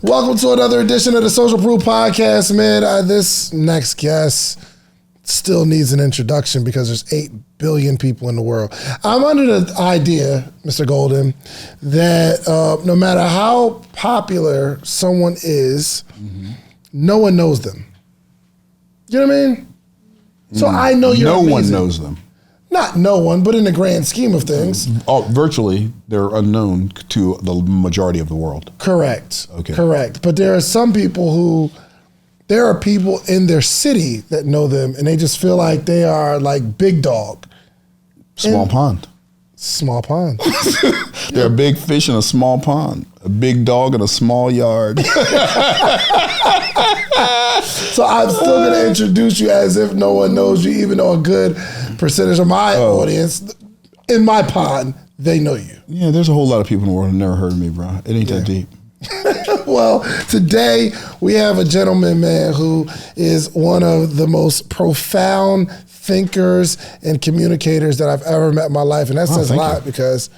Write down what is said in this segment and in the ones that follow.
Welcome to another edition of the Social Proof Podcast, man. This next guest still needs an introduction because there's 8 billion people in the world. I'm under the idea, Mr. Golden, that no matter how popular someone is, no one knows them. You know what I mean? So I know you're amazing. No one knows them. Not no one, but in the grand scheme of things. Virtually, they're unknown to the majority of the world. Correct. Okay. Correct. But there are some people there are people in their city that know them, and they just feel like they are like big dog. Small pond. Small pond. They're a big fish in a small pond. A big dog in a small yard. So I'm still going to introduce you as if no one knows you, even though a good percentage of my audience, in my pond, they know you. Yeah, there's a whole lot of people in the world who never heard of me, bro. It ain't that deep. Well, today we have a gentleman, man, who is one of the most profound thinkers and communicators that I've ever met in my life. And that says a lot because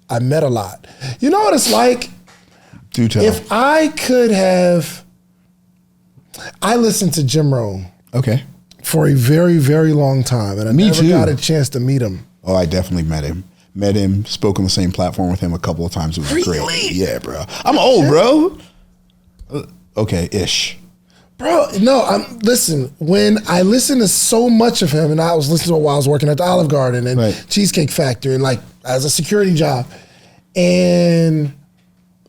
I met a lot. You know what it's like? Do tell. If I could have... I listened to Jim Rohn for a very, very long time, and I never got a chance to meet him. Oh, I definitely met him. Spoke on the same platform with him a couple of times. It was great. Yeah, bro. I'm old, bro. Okay-ish. Bro, no, listen, when I listened to so much of him, and I was listening to it while I was working at the Olive Garden and Cheesecake Factory and like as a security job, and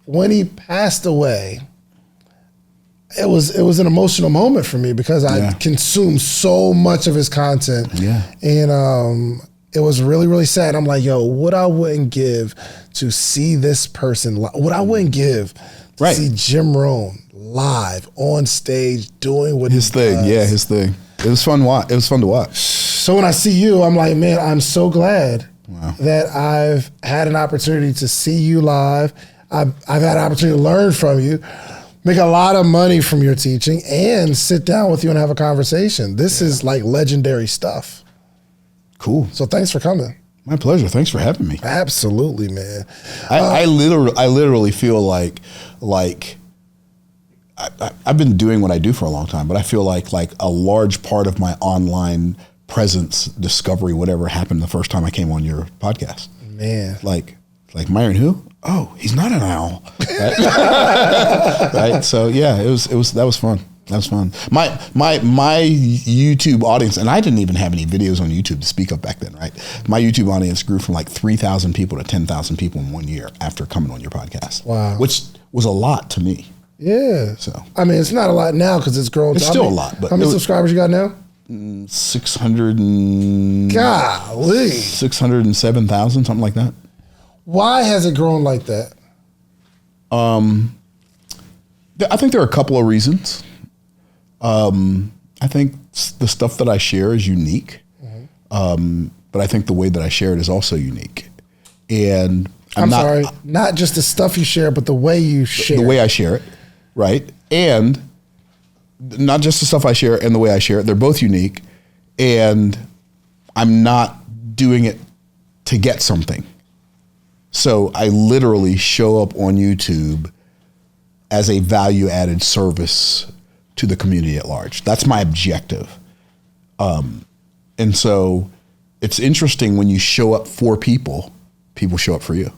when he passed away, it was an emotional moment for me because I consumed so much of his content. Yeah. And it was really, really sad. I'm like, yo, what I wouldn't give to see this person, what I wouldn't give to see Jim Rohn live on stage doing what his thing. Does. Yeah, his thing. It was fun. It was fun to watch. So when I see you, I'm like, man, I'm so glad that I've had an opportunity to see you live. I've had an opportunity to learn from you, make a lot of money from your teaching, and sit down with you and have a conversation. This is like legendary stuff. Cool. So thanks for coming. My pleasure. Thanks for having me. Absolutely, man. I literally feel like I've been doing what I do for a long time, but I feel like a large part of my online presence, discovery, whatever happened the first time I came on your podcast. Man. Like Myron who? Oh, he's not an owl. Right? Right? So yeah, that was fun. That was fun. My YouTube audience, and I didn't even have any videos on YouTube to speak of back then, right? My YouTube audience grew from like 3,000 people to 10,000 people in 1 year after coming on your podcast. Wow. Which was a lot to me. Yeah. So I mean, it's not a lot now because it's grown. It's still a lot. But how many subscribers you got now? 600 and... Golly. 607,000, something like that. Why has it grown like that? I think there are a couple of reasons. I think the stuff that I share is unique, but I think the way that I share it is also unique. And I'm sorry, not just the stuff you share, but the way you share it. The way I share it, right? And not just the stuff I share and the way I share it, they're both unique, and I'm not doing it to get something. So I literally show up on YouTube as a value-added service to the community at large. That's my objective. And so it's interesting when you show up for people show up for you.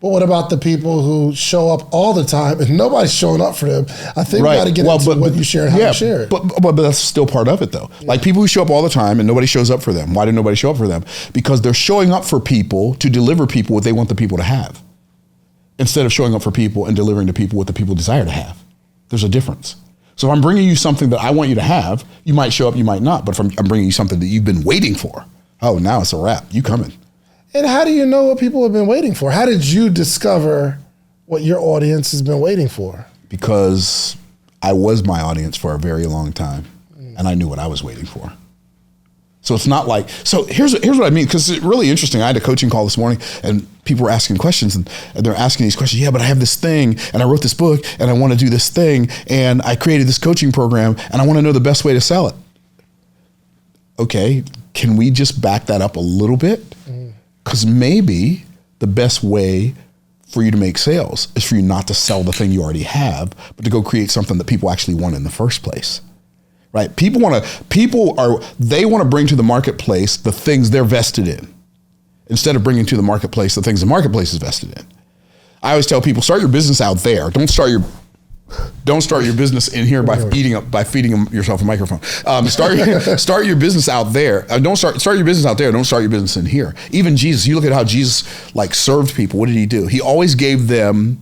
But what about the people who show up all the time and nobody's showing up for them? I think we got to get into what you share and how you share it. But that's still part of it, though. Yeah. Like people who show up all the time and nobody shows up for them. Why did nobody show up for them? Because they're showing up for people to deliver people what they want the people to have, instead of showing up for people and delivering to people what the people desire to have. There's a difference. So if I'm bringing you something that I want you to have, you might show up, you might not. But if I'm bringing you something that you've been waiting for, oh, now it's a wrap. You coming. And how do you know what people have been waiting for? How did you discover what your audience has been waiting for? Because I was my audience for a very long time, and I knew what I was waiting for. So it's not like, so here's what I mean, because it's really interesting. I had a coaching call this morning, and people were asking questions, and they're asking these questions. Yeah, but I have this thing, and I wrote this book, and I want to do this thing, and I created this coaching program, and I want to know the best way to sell it. Okay, can we just back that up a little bit? Because maybe the best way for you to make sales is for you not to sell the thing you already have, but to go create something that people actually want in the first place. Right? People want to bring to the marketplace the things they're vested in instead of bringing to the marketplace the things the marketplace is vested in. I always tell people, start your business out there. Don't start your business in here by feeding yourself a microphone. Start your business out there. Don't start your business out there. Don't start your business in here. Even Jesus, you look at how Jesus served people. What did he do? He always gave them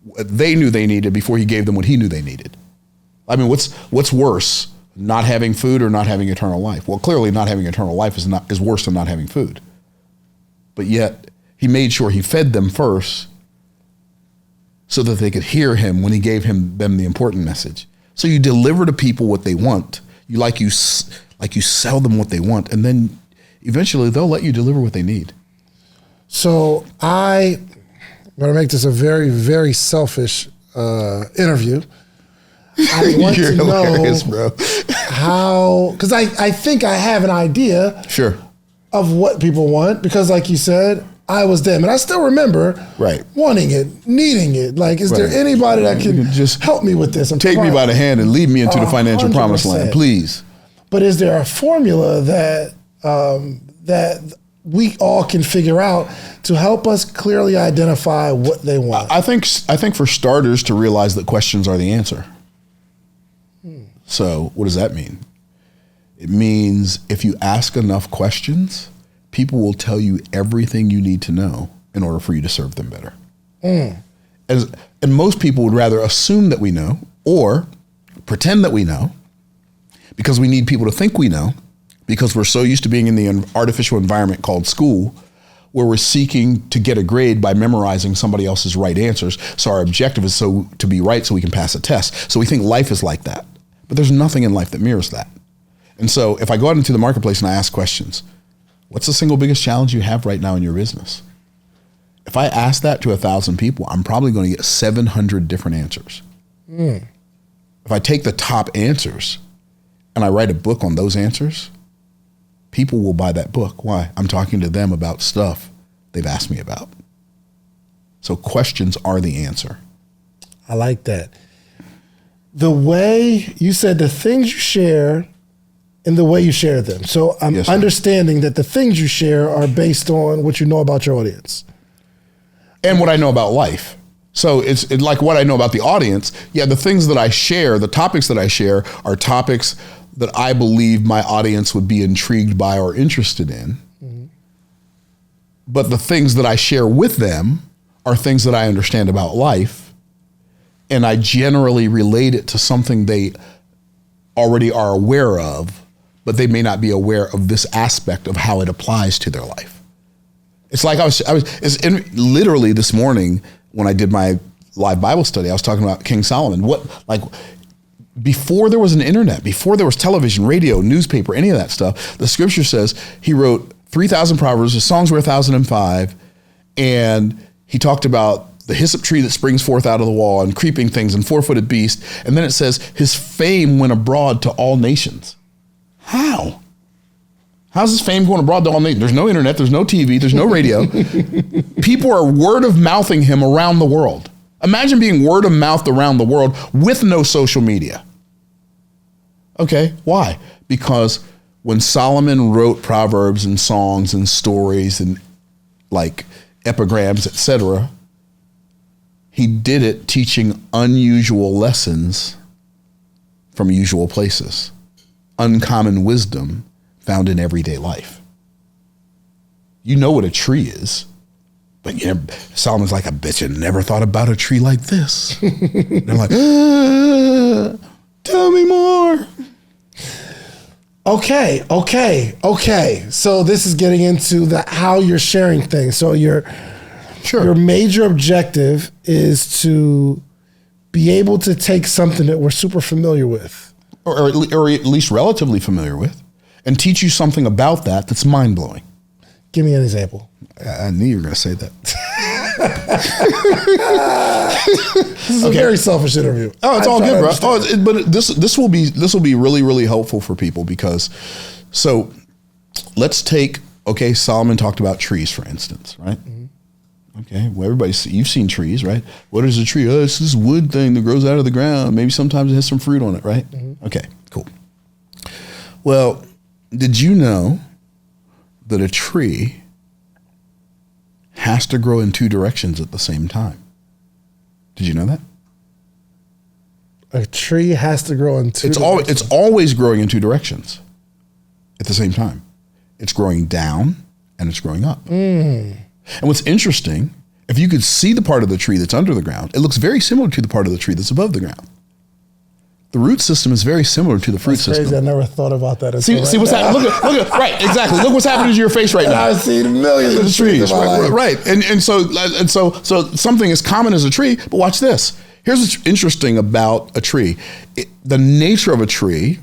what they knew they needed before he gave them what he knew they needed. I mean, what's worse, not having food or not having eternal life? Well, clearly not having eternal life is worse than not having food. But yet he made sure he fed them first so that they could hear him when he gave them the important message. So you deliver to people what they want. You sell them what they want, and then eventually they'll let you deliver what they need. So I'm going to make this a very, very selfish interview. I want to know, bro, how, because I think I have an idea of what people want, because like you said, I was them, and I still remember wanting it, needing it. Like, is there anybody that can just help me with this? Take me by the hand and lead me into the financial 100%. Promised land, please. But is there a formula that that we all can figure out to help us clearly identify what they want? I think for starters, to realize that questions are the answer. So what does that mean? It means if you ask enough questions, people will tell you everything you need to know in order for you to serve them better. And most people would rather assume that we know or pretend that we know because we need people to think we know, because we're so used to being in the artificial environment called school, where we're seeking to get a grade by memorizing somebody else's right answers. So our objective is to be right so we can pass a test. So we think life is like that. But there's nothing in life that mirrors that. And so if I go out into the marketplace and I ask questions, what's the single biggest challenge you have right now in your business? If I ask that to 1,000 people, I'm probably going to get 700 different answers. If I take the top answers and I write a book on those answers, people will buy that book. Why? I'm talking to them about stuff they've asked me about. So questions are the answer. I like that. The way you said the things you share and the way you share them. So I'm understanding that the things you share are based on what you know about your audience. And what I know about life. So it's like what I know about the audience. Yeah, the things that I share, the topics that I share are topics that I believe my audience would be intrigued by or interested in. But the things that I share with them are things that I understand about life. And I generally relate it to something they already are aware of, but they may not be aware of this aspect of how it applies to their life. It's like literally this morning when I did my live Bible study, I was talking about King Solomon. Before there was an internet, before there was television, radio, newspaper, any of that stuff, the scripture says he wrote 3,000 proverbs, his songs were 1,005, and he talked about the hyssop tree that springs forth out of the wall and creeping things and four-footed beast. And then it says his fame went abroad to all nations. How? How's his fame going abroad to all nations? There's no internet, there's no TV, there's no radio. People are word of mouthing him around the world. Imagine being word of mouth around the world with no social media. Okay, why? Because when Solomon wrote proverbs and songs and stories and like epigrams, etc., he did it teaching unusual lessons from usual places, uncommon wisdom found in everyday life. You know what a tree is, but Solomon's like, I bet you never thought about a tree like this. They're like, tell me more. Okay. So this is getting into how you're sharing things. So your major objective is to be able to take something that we're super familiar with. Or at least relatively familiar with, and teach you something about that that's mind-blowing. Give me an example. I knew you were going to say that. This is a very selfish interview. Oh, it's all good, bro. But this will be really, really helpful for people because, so let's take, Solomon talked about trees, for instance, right? Mm-hmm. Okay, well, you've seen trees, right? What is a tree? Oh, it's this wood thing that grows out of the ground. Maybe sometimes it has some fruit on it, right? Mm-hmm. Okay, cool. Well, did you know that a tree has to grow in two directions at the same time? Did you know that? A tree has to grow in two directions? It's always growing in two directions at the same time. It's growing down and it's growing up. Mm. And what's interesting, if you could see the part of the tree that's under the ground, it looks very similar to the part of the tree that's above the ground. The root system is very similar to the fruit system. Crazy. I never thought about that. See what's happening? Look at right, exactly. Look what's happening to your face right now. I've seen millions of trees. Right. And so something as common as a tree, but watch this. Here's what's interesting about a tree. The nature of a tree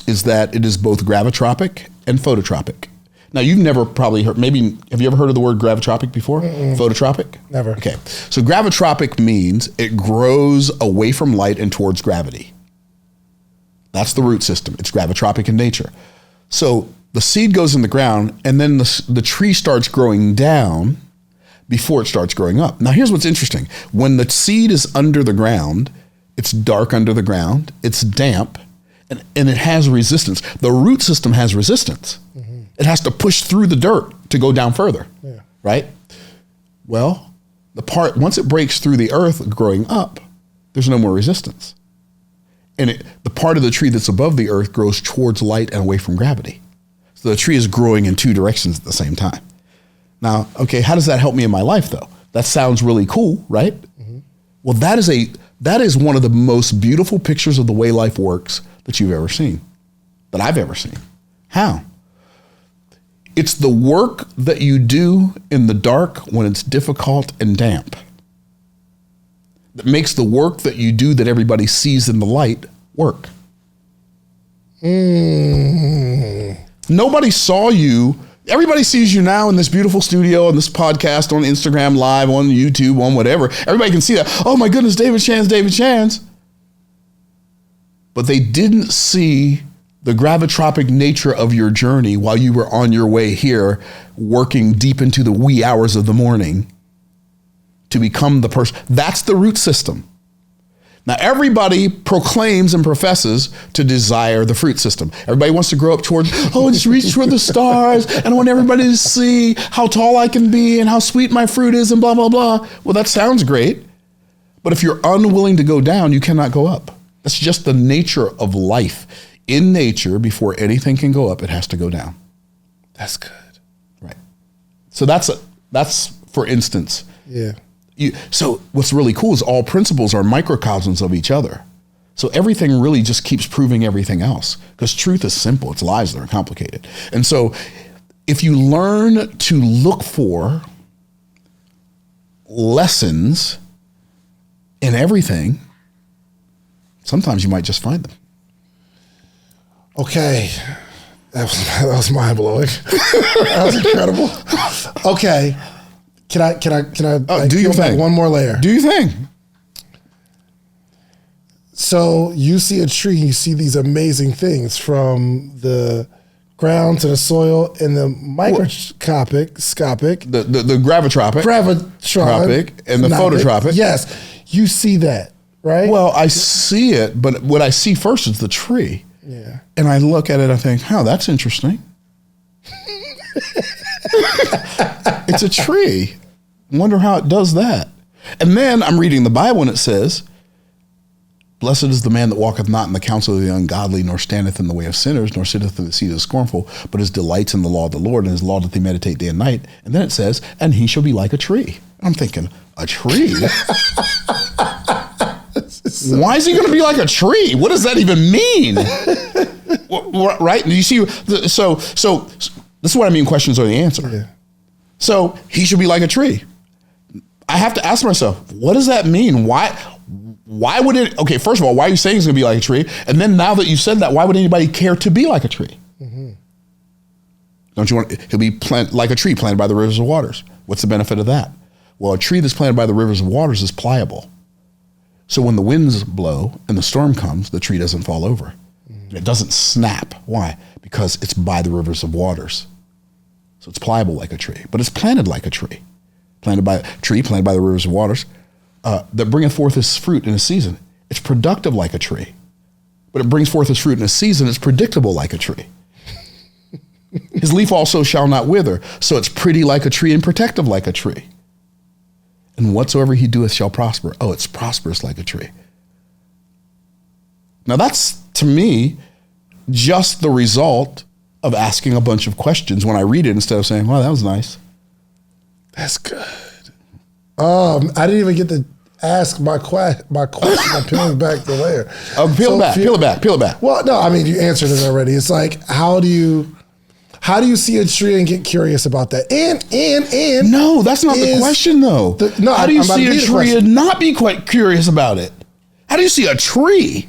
is that it is both gravitropic and phototropic. Now, you've never probably heard, have you ever heard of the word gravitropic before? Mm-mm. Phototropic? Never. Okay. So gravitropic means it grows away from light and towards gravity. That's the root system. It's gravitropic in nature. So the seed goes in the ground and then the tree starts growing down before it starts growing up. Now, here's what's interesting. When the seed is under the ground, it's dark under the ground, it's damp, and it has resistance. The root system has resistance. Mm-hmm. It has to push through the dirt to go down further, right? Well, once it breaks through the earth growing up, there's no more resistance. And the part of the tree that's above the earth grows towards light and away from gravity. So the tree is growing in two directions at the same time. Now, okay, how does that help me in my life, though? That sounds really cool, right? Mm-hmm. Well, that is one of the most beautiful pictures of the way life works that you've ever seen, that I've ever seen. How? It's the work that you do in the dark when it's difficult and damp that makes the work that you do that everybody sees in the light work. Mm. Nobody saw you. Everybody sees you now in this beautiful studio, on this podcast, on Instagram Live, on YouTube, on whatever. Everybody can see that. Oh my goodness, David Shands. But they didn't see the gravitropic nature of your journey while you were on your way here, working deep into the wee hours of the morning to become the person. That's the root system. Now, everybody proclaims and professes to desire the fruit system. Everybody wants to grow up toward, just reach for the stars, and I want everybody to see how tall I can be and how sweet my fruit is and blah, blah, blah. Well, that sounds great. But if you're unwilling to go down, you cannot go up. That's just the nature of life. In nature, before anything can go up, it has to go down. That's good. Right. So that's for instance. Yeah. So what's really cool is all principles are microcosms of each other. So everything really just keeps proving everything else because truth is simple. It's lies that are complicated. And so if you learn to look for lessons in everything, sometimes you might just find them. Okay. That was mind-blowing. That was incredible. Okay. Can I do your thing? One more layer. Do your thing. So you see a tree, you see these amazing things from the ground to the soil and the microscopic, the gravitropic, and the phototropic. Yes, you see that, right? Well, I see it, but what I see first is the tree. Yeah. And I look at it, I think, that's interesting. It's a tree. I wonder how it does that. And then I'm reading the Bible and it says, blessed is the man that walketh not in the counsel of the ungodly, nor standeth in the way of sinners, nor sitteth in the seat of the scornful, but his delights in the law of the Lord, and his law doth he meditate day and night. And then it says, and he shall be like a tree. I'm thinking, a tree? Why is he going to be like a tree? What does that even mean? Right? You see, so this is what I mean, questions are the answer. Yeah. So he should be like a tree. I have to ask myself, what does that mean? Why would it, okay, first of all, why are you saying he's going to be like a tree? And then now that you said that, why would anybody care to be like a tree? Mm-hmm. Don't you want, he'll be like a tree planted by the rivers of waters. What's the benefit of that? Well, a tree that's planted by the rivers of waters is pliable. So when the winds blow and the storm comes, the tree doesn't fall over. Mm-hmm. It doesn't snap. Why? Because it's by the rivers of waters. So it's pliable like a tree, but it's planted like a tree. planted by the rivers of waters, that bringeth forth his fruit in a season. It's productive like a tree. But it brings forth his fruit in a season. It's predictable like a tree. His leaf also shall not wither. So it's pretty like a tree and protective like a tree. And whatsoever he doeth shall prosper. Oh, it's prosperous like a tree. Now that's, to me, just the result of asking a bunch of questions when I read it instead of saying, well, that was nice. That's good. I didn't even get to ask my question. I'm peeling back the layer. Peel it back. Well, no, I mean, you answered it already. It's like, how do you see a tree and get curious about that? And no, that's not the question though. How do you see a tree and not be quite curious about it? How do you see a tree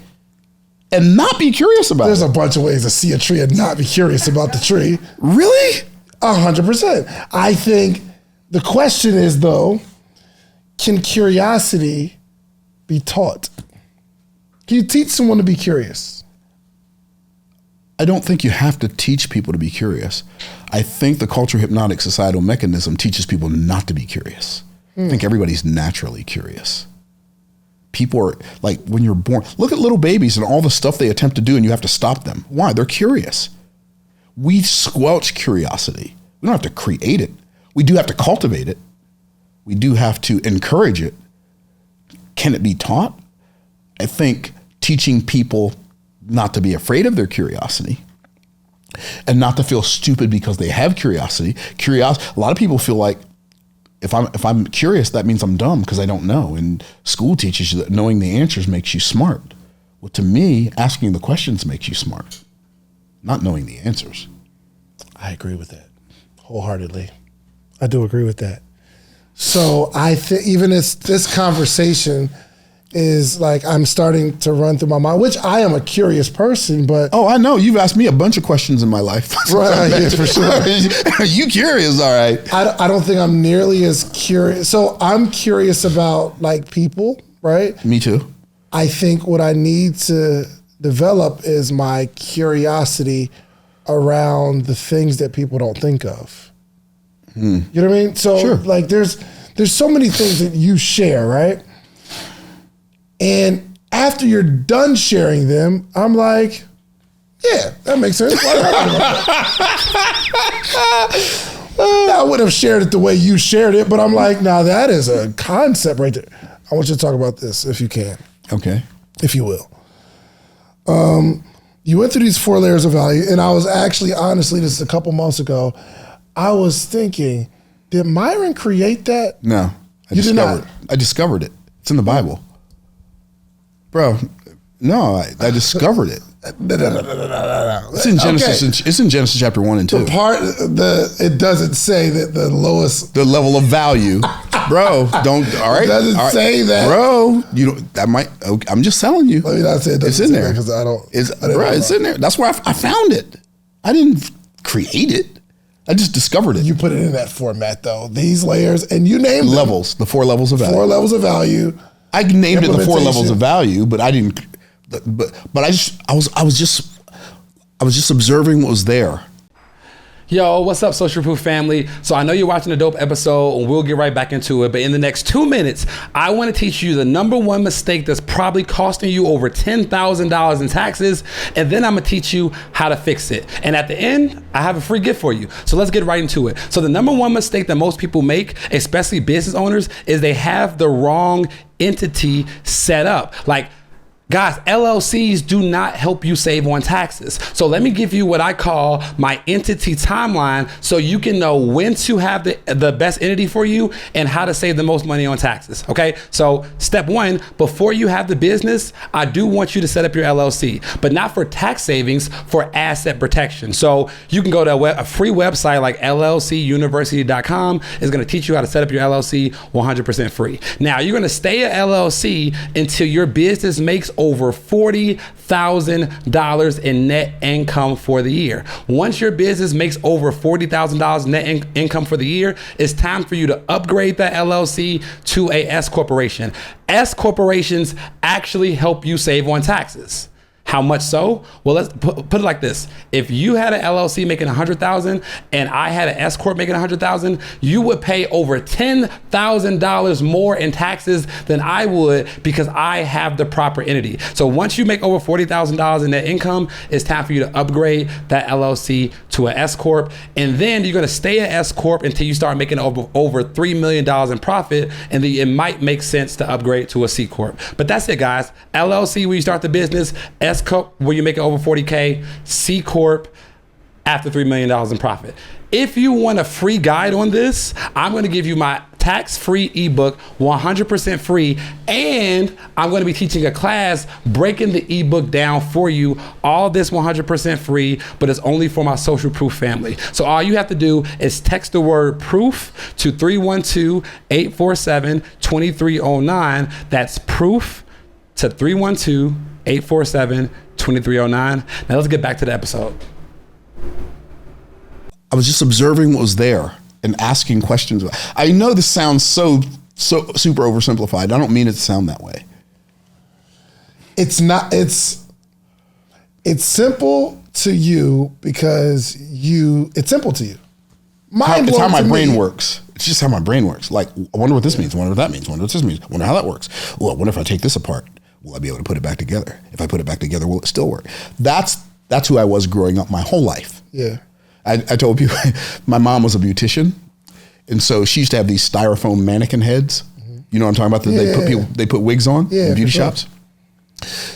and not be curious about it? There's a bunch of ways to see a tree and not be curious about the tree. Really? 100%. I think the question is though, can curiosity be taught? Can you teach someone to be curious? I don't think you have to teach people to be curious. I think the culture hypnotic societal mechanism teaches people not to be curious. I think everybody's naturally curious. People are like, when you're born, look at little babies and all the stuff they attempt to do and you have to stop them. Why? They're curious. We squelch curiosity. We don't have to create it. We do have to cultivate it. We do have to encourage it. Can it be taught? I think teaching people not to be afraid of their curiosity and not to feel stupid because they have curiosity. A lot of people feel like if I'm curious, that means I'm dumb because I don't know. And school teaches you that knowing the answers makes you smart. Well, to me, asking the questions makes you smart, not knowing the answers. I agree with that wholeheartedly. I do agree with that. So I think even as this conversation is like, I'm starting to run through my mind, which I am a curious person, but. Oh, I know. You've asked me a bunch of questions in my life. Right, yeah, for sure. You curious, all right. I don't think I'm nearly as curious. So I'm curious about like people, right? Me too. I think what I need to develop is my curiosity around the things that people don't think of. You know what I mean? So sure. Like there's so many things that you share, right? And after you're done sharing them, I'm like, yeah, that makes sense. I would have shared it the way you shared it, but I'm like, now that is a concept right there. I want you to talk about this if you can. Okay. If you will. You went through these 4 layers of value, and I was actually, honestly, this is a couple months ago, I was thinking, did Myron create that? No, I discovered it. It's in the Bible. Bro, no, I discovered it. No. It's in Genesis. Okay. It's in Genesis chapter 1 and 2. It doesn't say that the level of value, bro. Don't. All right. It doesn't say that, bro. You don't. That might. Okay, I'm just telling you. Let me not say it. It's in there because I don't. It's in there. That's where I found it. I didn't create it. I just discovered it. You put it in that format though. These layers, and you named levels. The 4 levels of value. 4 levels of value. I named it the 4 levels of value, but I didn't. But I was just observing what was there. Yo, what's up, Social Proof family? So I know you're watching a dope episode, and we'll get right back into it. But in the next 2 minutes, I want to teach you the #1 mistake that's probably costing you over $10,000 in taxes. And then I'm going to teach you how to fix it. And at the end, I have a free gift for you. So let's get right into it. So the #1 mistake that most people make, especially business owners, is they have the wrong entity set up. Like, guys, LLCs do not help you save on taxes. So let me give you what I call my entity timeline so you can know when to have the best entity for you and how to save the most money on taxes, okay? So step 1, before you have the business, I do want you to set up your LLC, but not for tax savings, for asset protection. So you can go to a free website like llcuniversity.com. It's gonna teach you how to set up your LLC 100% free. Now, you're gonna stay at LLC until your business makes over $40,000 in net income for the year. Once your business makes over $40,000 net income for the year, it's time for you to upgrade that LLC to a S corporation. S corporations actually help you save on taxes. How much so? Well, let's put it like this. If you had an LLC making $100,000 and I had an S Corp making $100,000, you would pay over $10,000 more in taxes than I would because I have the proper entity. So once you make over $40,000 in net income, it's time for you to upgrade that LLC to an S Corp. And then you're gonna stay an S Corp until you start making over $3 million in profit. And then it might make sense to upgrade to a C Corp. But that's it, guys. LLC, where you start the business, S Corp, where you make it over 40K, C Corp, after $3 million in profit. If you want a free guide on this, I'm gonna give you my tax-free ebook, 100% free, and I'm gonna be teaching a class breaking the ebook down for you. All this 100% free, but it's only for my social proof family. So all you have to do is text the word proof to 312-847-2309. That's proof to 312-847-2309. Now let's get back to the episode. I was just observing what was there and asking questions. I know this sounds so super oversimplified. I don't mean it to sound that way. It's not, it's simple to you because it's simple to you. It's how my brain works. It's just how my brain works. Like, I wonder what this means. I wonder what that means. I wonder what this means. I wonder how that works. Well, I wonder if I take this apart, will I be able to put it back together? If I put it back together, will it still work? That's who I was growing up my whole life. Yeah. I told people, my mom was a beautician, and so she used to have these styrofoam mannequin heads. Mm-hmm. You know what I'm talking about? They put wigs on in beauty shops.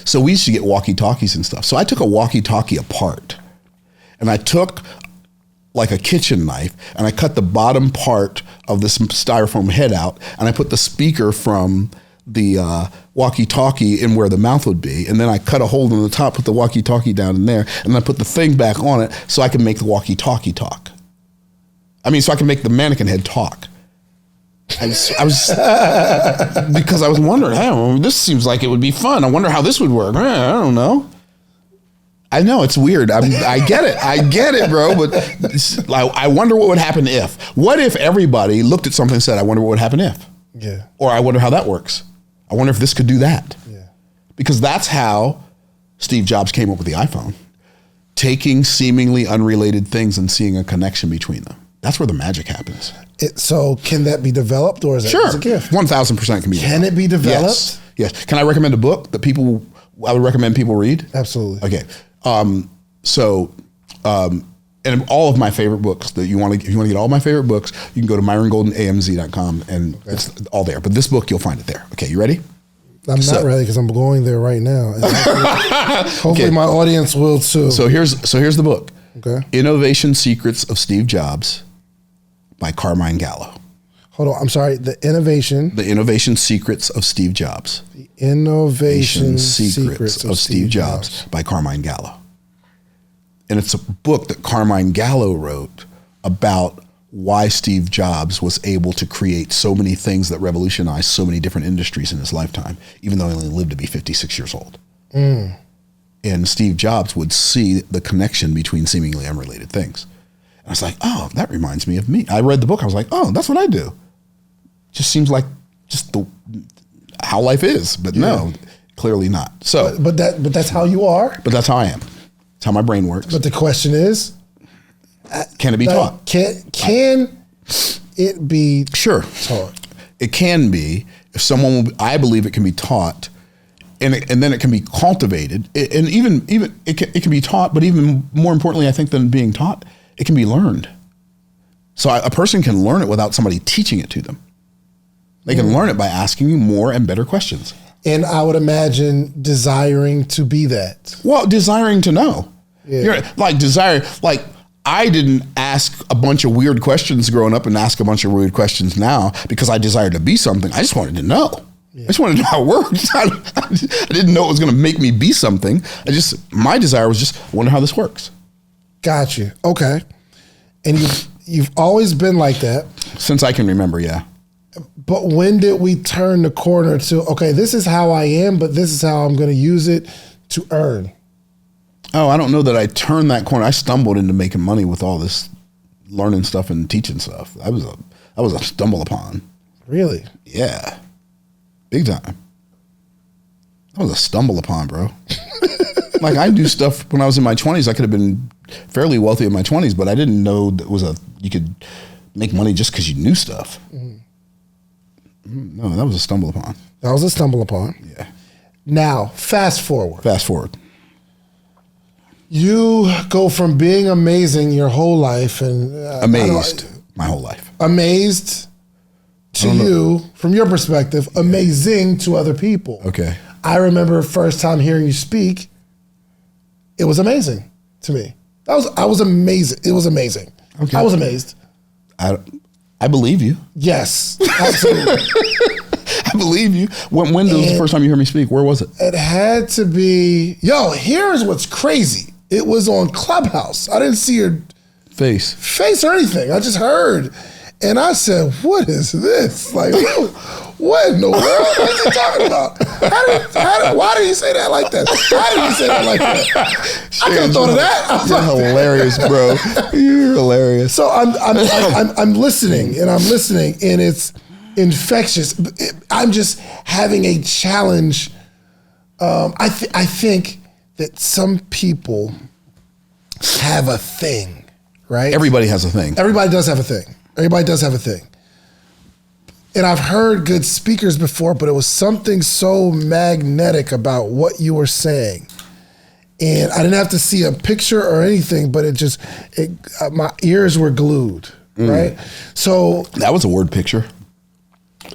So we used to get walkie-talkies and stuff. So I took a walkie-talkie apart, and I took like a kitchen knife, and I cut the bottom part of this styrofoam head out, and I put the speaker from the walkie-talkie in where the mouth would be, and then I cut a hole in the top, put the walkie-talkie down in there, and then I put the thing back on it so I can make the walkie-talkie talk. So I can make the mannequin head talk. I was because I was wondering, hey, this seems like it would be fun. I wonder how this would work. I don't know. I know it's weird. I get it, bro. But I wonder what would happen if. What if everybody looked at something and said, I wonder what would happen if? Yeah. Or I wonder how that works. I wonder if this could do that. Yeah. Because that's how Steve Jobs came up with the iPhone. Taking seemingly unrelated things and seeing a connection between them. That's where the magic happens. So can that be developed, or is that just a gift? 1,000% can be developed. Can it be developed? Yes. Can I recommend a book that I would recommend people read? Absolutely. Okay. And all of my favorite books that if you want to get all my favorite books, you can go to MyronGoldenAMZ.com and it's all there. But this book, you'll find it there. Okay, you ready? I'm not ready because I'm going there right now. Hopefully my audience will too. So here's the book. Okay. Innovation Secrets of Steve Jobs by Carmine Gallo. Hold on. I'm sorry. The Innovation Secrets of Steve Jobs. The Innovation Secrets of Steve Jobs by Carmine Gallo. And it's a book that Carmine Gallo wrote about why Steve Jobs was able to create so many things that revolutionized so many different industries in his lifetime, even though he only lived to be 56 years old. Mm. And Steve Jobs would see the connection between seemingly unrelated things. And I was like, oh, that reminds me of me. I read the book. I was like, oh, that's what I do. Just seems like just how life is. But no, clearly not. So, but that's how you are. But that's how I am. It's how my brain works. But the question is, can it be taught? Can it be taught? It can be. If I believe it can be taught, and then it can be cultivated, and even it can be taught. But even more importantly, I think than being taught, it can be learned. So a person can learn it without somebody teaching it to them. They can learn it by asking more and better questions. And I would imagine desiring to be that. Well, desiring to know. Yeah. I didn't ask a bunch of weird questions growing up and ask a bunch of weird questions now because I desired to be something. I just wanted to know. Yeah. I just wanted to know how it worked. I didn't know it was going to make me be something. My desire was just wonder how this works. Got you. Okay. And you've always been like that. Since I can remember, yeah. But when did we turn the corner to, okay, this is how I am, but this is how I'm going to use it to earn? Oh, I don't know that I turned that corner. I stumbled into making money with all this learning stuff and teaching stuff. I was a stumble upon. Really? Yeah. Big time. That was a stumble upon, bro. Like I do stuff when I was in my 20s. I could have been fairly wealthy in my 20s, but I didn't know that you could make money just because you knew stuff. No, that was a stumble upon. That was a stumble upon. Yeah. Now, fast forward. Fast forward. You go from being amazing your whole life and amazed my whole life. Amazed to you, from your perspective, amazing to other people. Okay. I remember first time hearing you speak, it was amazing to me. I was amazing. It was amazing. Okay. I was amazed. I believe you. Yes, absolutely. I believe you. When was the first time you heard me speak? Where was it? It had to be, here's what's crazy. It was on Clubhouse. I didn't see your face or anything. I just heard. And I said, what is this? Like, what in the world? What is he talking about? Why did he say that like that? How did he say that like that? I could have thought of that. You're hilarious, bro. You're hilarious. So I'm listening, and it's infectious. I'm just having a challenge. I think that some people have a thing, right? Everybody has a thing. Everybody does have a thing. Everybody does have a thing. And I've heard good speakers before, but it was something so magnetic about what you were saying. And I didn't have to see a picture or anything, but my ears were glued, right? So that was a word picture.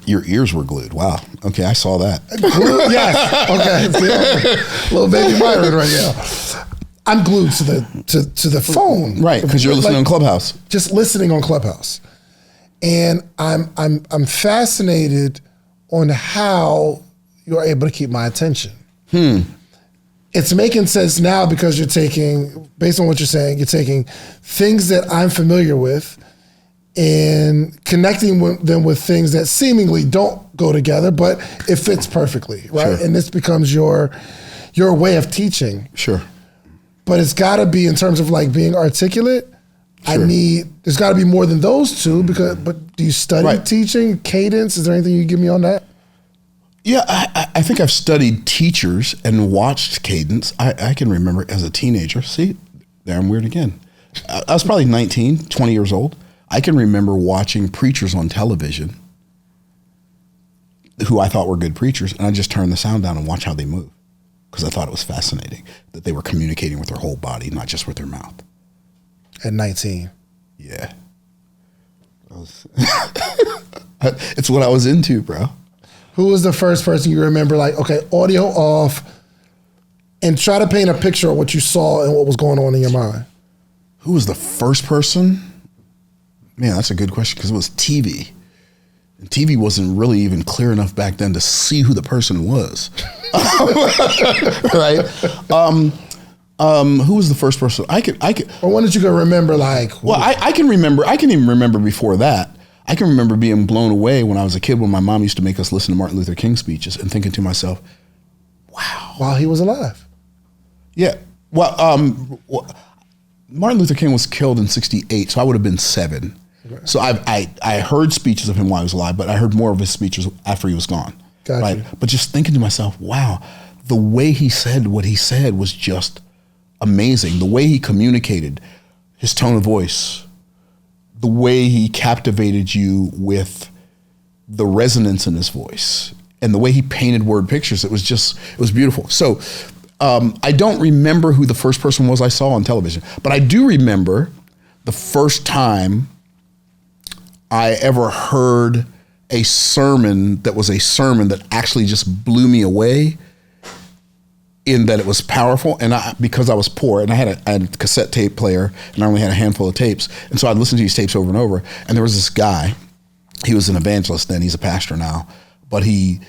Your ears were glued. Wow. Okay, I saw that. Glued? Yes. Okay. Little baby Myron right now. I'm glued to the phone. Right, because you're listening on Clubhouse. Just listening on Clubhouse. And I'm fascinated on how you're able to keep my attention. It's making sense now because you're taking, based on what you're saying, you're taking things that I'm familiar with and connecting them with things that seemingly don't go together, but it fits perfectly, right? Sure. And this becomes your way of teaching. Sure. But it's got to be, in terms of like being articulate, sure. There's got to be more than those two, but do you study teaching, cadence? Is there anything you can give me on that? Yeah, I think I've studied teachers and watched cadence. I can remember as a teenager. See, there I'm weird again. I was probably 19, 20 years old. I can remember watching preachers on television who I thought were good preachers, and I just turned the sound down and watch how they move because I thought it was fascinating that they were communicating with their whole body, not just with their mouth. At 19. Yeah. It's what I was into, bro. Who was the first person you remember, like, okay, audio off, and try to paint a picture of what you saw and what was going on in your mind? Who was the first person? Man, that's a good question because it was TV. And TV wasn't really even clear enough back then to see who the person was. Right? Who was the first person? I could. Or when did you go remember, like? Well, I can remember. I can even remember before that. I can remember being blown away when I was a kid when my mom used to make us listen to Martin Luther King speeches and thinking to myself, wow. While he was alive. Yeah. Well, Martin Luther King was killed in 1968, so I would have been 7. Okay. So I heard speeches of him while he was alive, but I heard more of his speeches after he was gone. Gotcha. Right? But just thinking to myself, wow, the way he said what he said was just amazing. The way he communicated, his tone of voice, the way he captivated you with the resonance in his voice, and the way he painted word pictures, it was beautiful. So I don't remember who the first person was I saw on television, but I do remember the first time I ever heard a sermon that actually just blew me away in that it was powerful. And because I was poor and I had a cassette tape player and I only had a handful of tapes. And so I'd listen to these tapes over and over. And there was this guy, he was an evangelist then, he's a pastor now, but he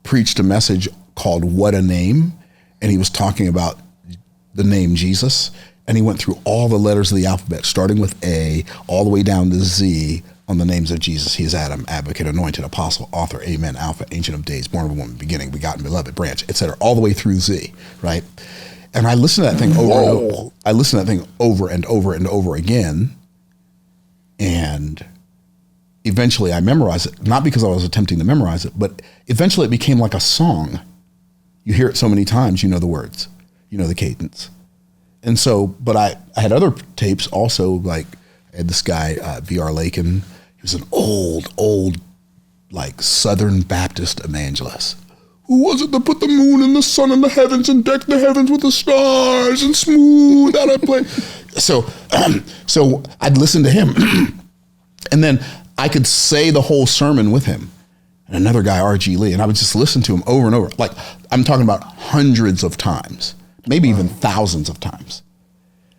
preached a message called What a Name. And he was talking about the name Jesus. And he went through all the letters of the alphabet, starting with A all the way down to Z on the names of Jesus. He is Adam, advocate, anointed, apostle, author, amen, alpha, ancient of days, born of a woman, beginning, begotten, beloved, branch, etc., all the way through Z, right? And I listened to that thing over and over again. And eventually I memorized it, not because I was attempting to memorize it, but eventually it became like a song. You hear it so many times, you know the words, you know the cadence. And so, but I had other tapes also, like I had this guy, V.R. Lakin. He was an old, like Southern Baptist evangelist. Who was it that put the moon and the sun in the heavens and decked the heavens with the stars and smoothed out a play? So I'd listen to him. And then I could say the whole sermon with him. And another guy, R.G. Lee, and I would just listen to him over and over. Like, I'm talking about hundreds of times, maybe even thousands of times.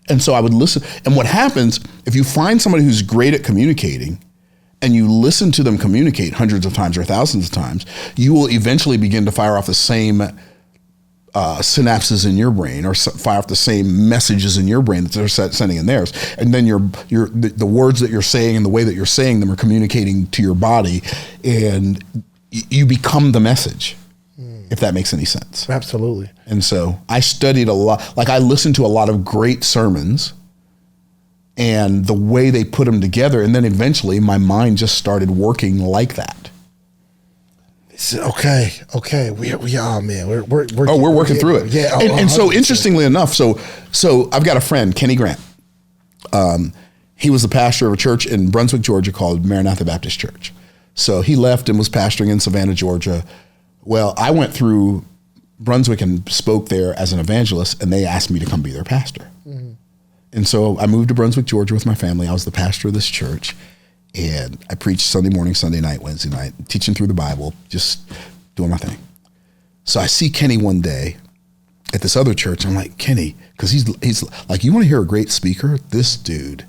And so I would listen. And what happens, if you find somebody who's great at communicating, and you listen to them communicate hundreds of times or thousands of times, you will eventually begin to fire off the same synapses in your brain, or fire off the same messages in your brain that they're sending in theirs. And then the words that you're saying and the way that you're saying them are communicating to your body, and you become the message, if that makes any sense. Absolutely. And so I studied a lot. Like, I listened to a lot of great sermons and the way they put them together. And then eventually my mind just started working like that. Okay. We are, man. We're working through it. Yeah. And so interestingly enough, so I've got a friend, Kenny Grant. He was the pastor of a church in Brunswick, Georgia called Maranatha Baptist Church. So he left and was pastoring in Savannah, Georgia. Well, I went through Brunswick and spoke there as an evangelist, and they asked me to come be their pastor. Mm-hmm. And so I moved to Brunswick, Georgia with my family. I was the pastor of this church, and I preached Sunday morning, Sunday night, Wednesday night, teaching through the Bible, just doing my thing. So I see Kenny one day at this other church. I'm like, Kenny, because he's like, you want to hear a great speaker? This dude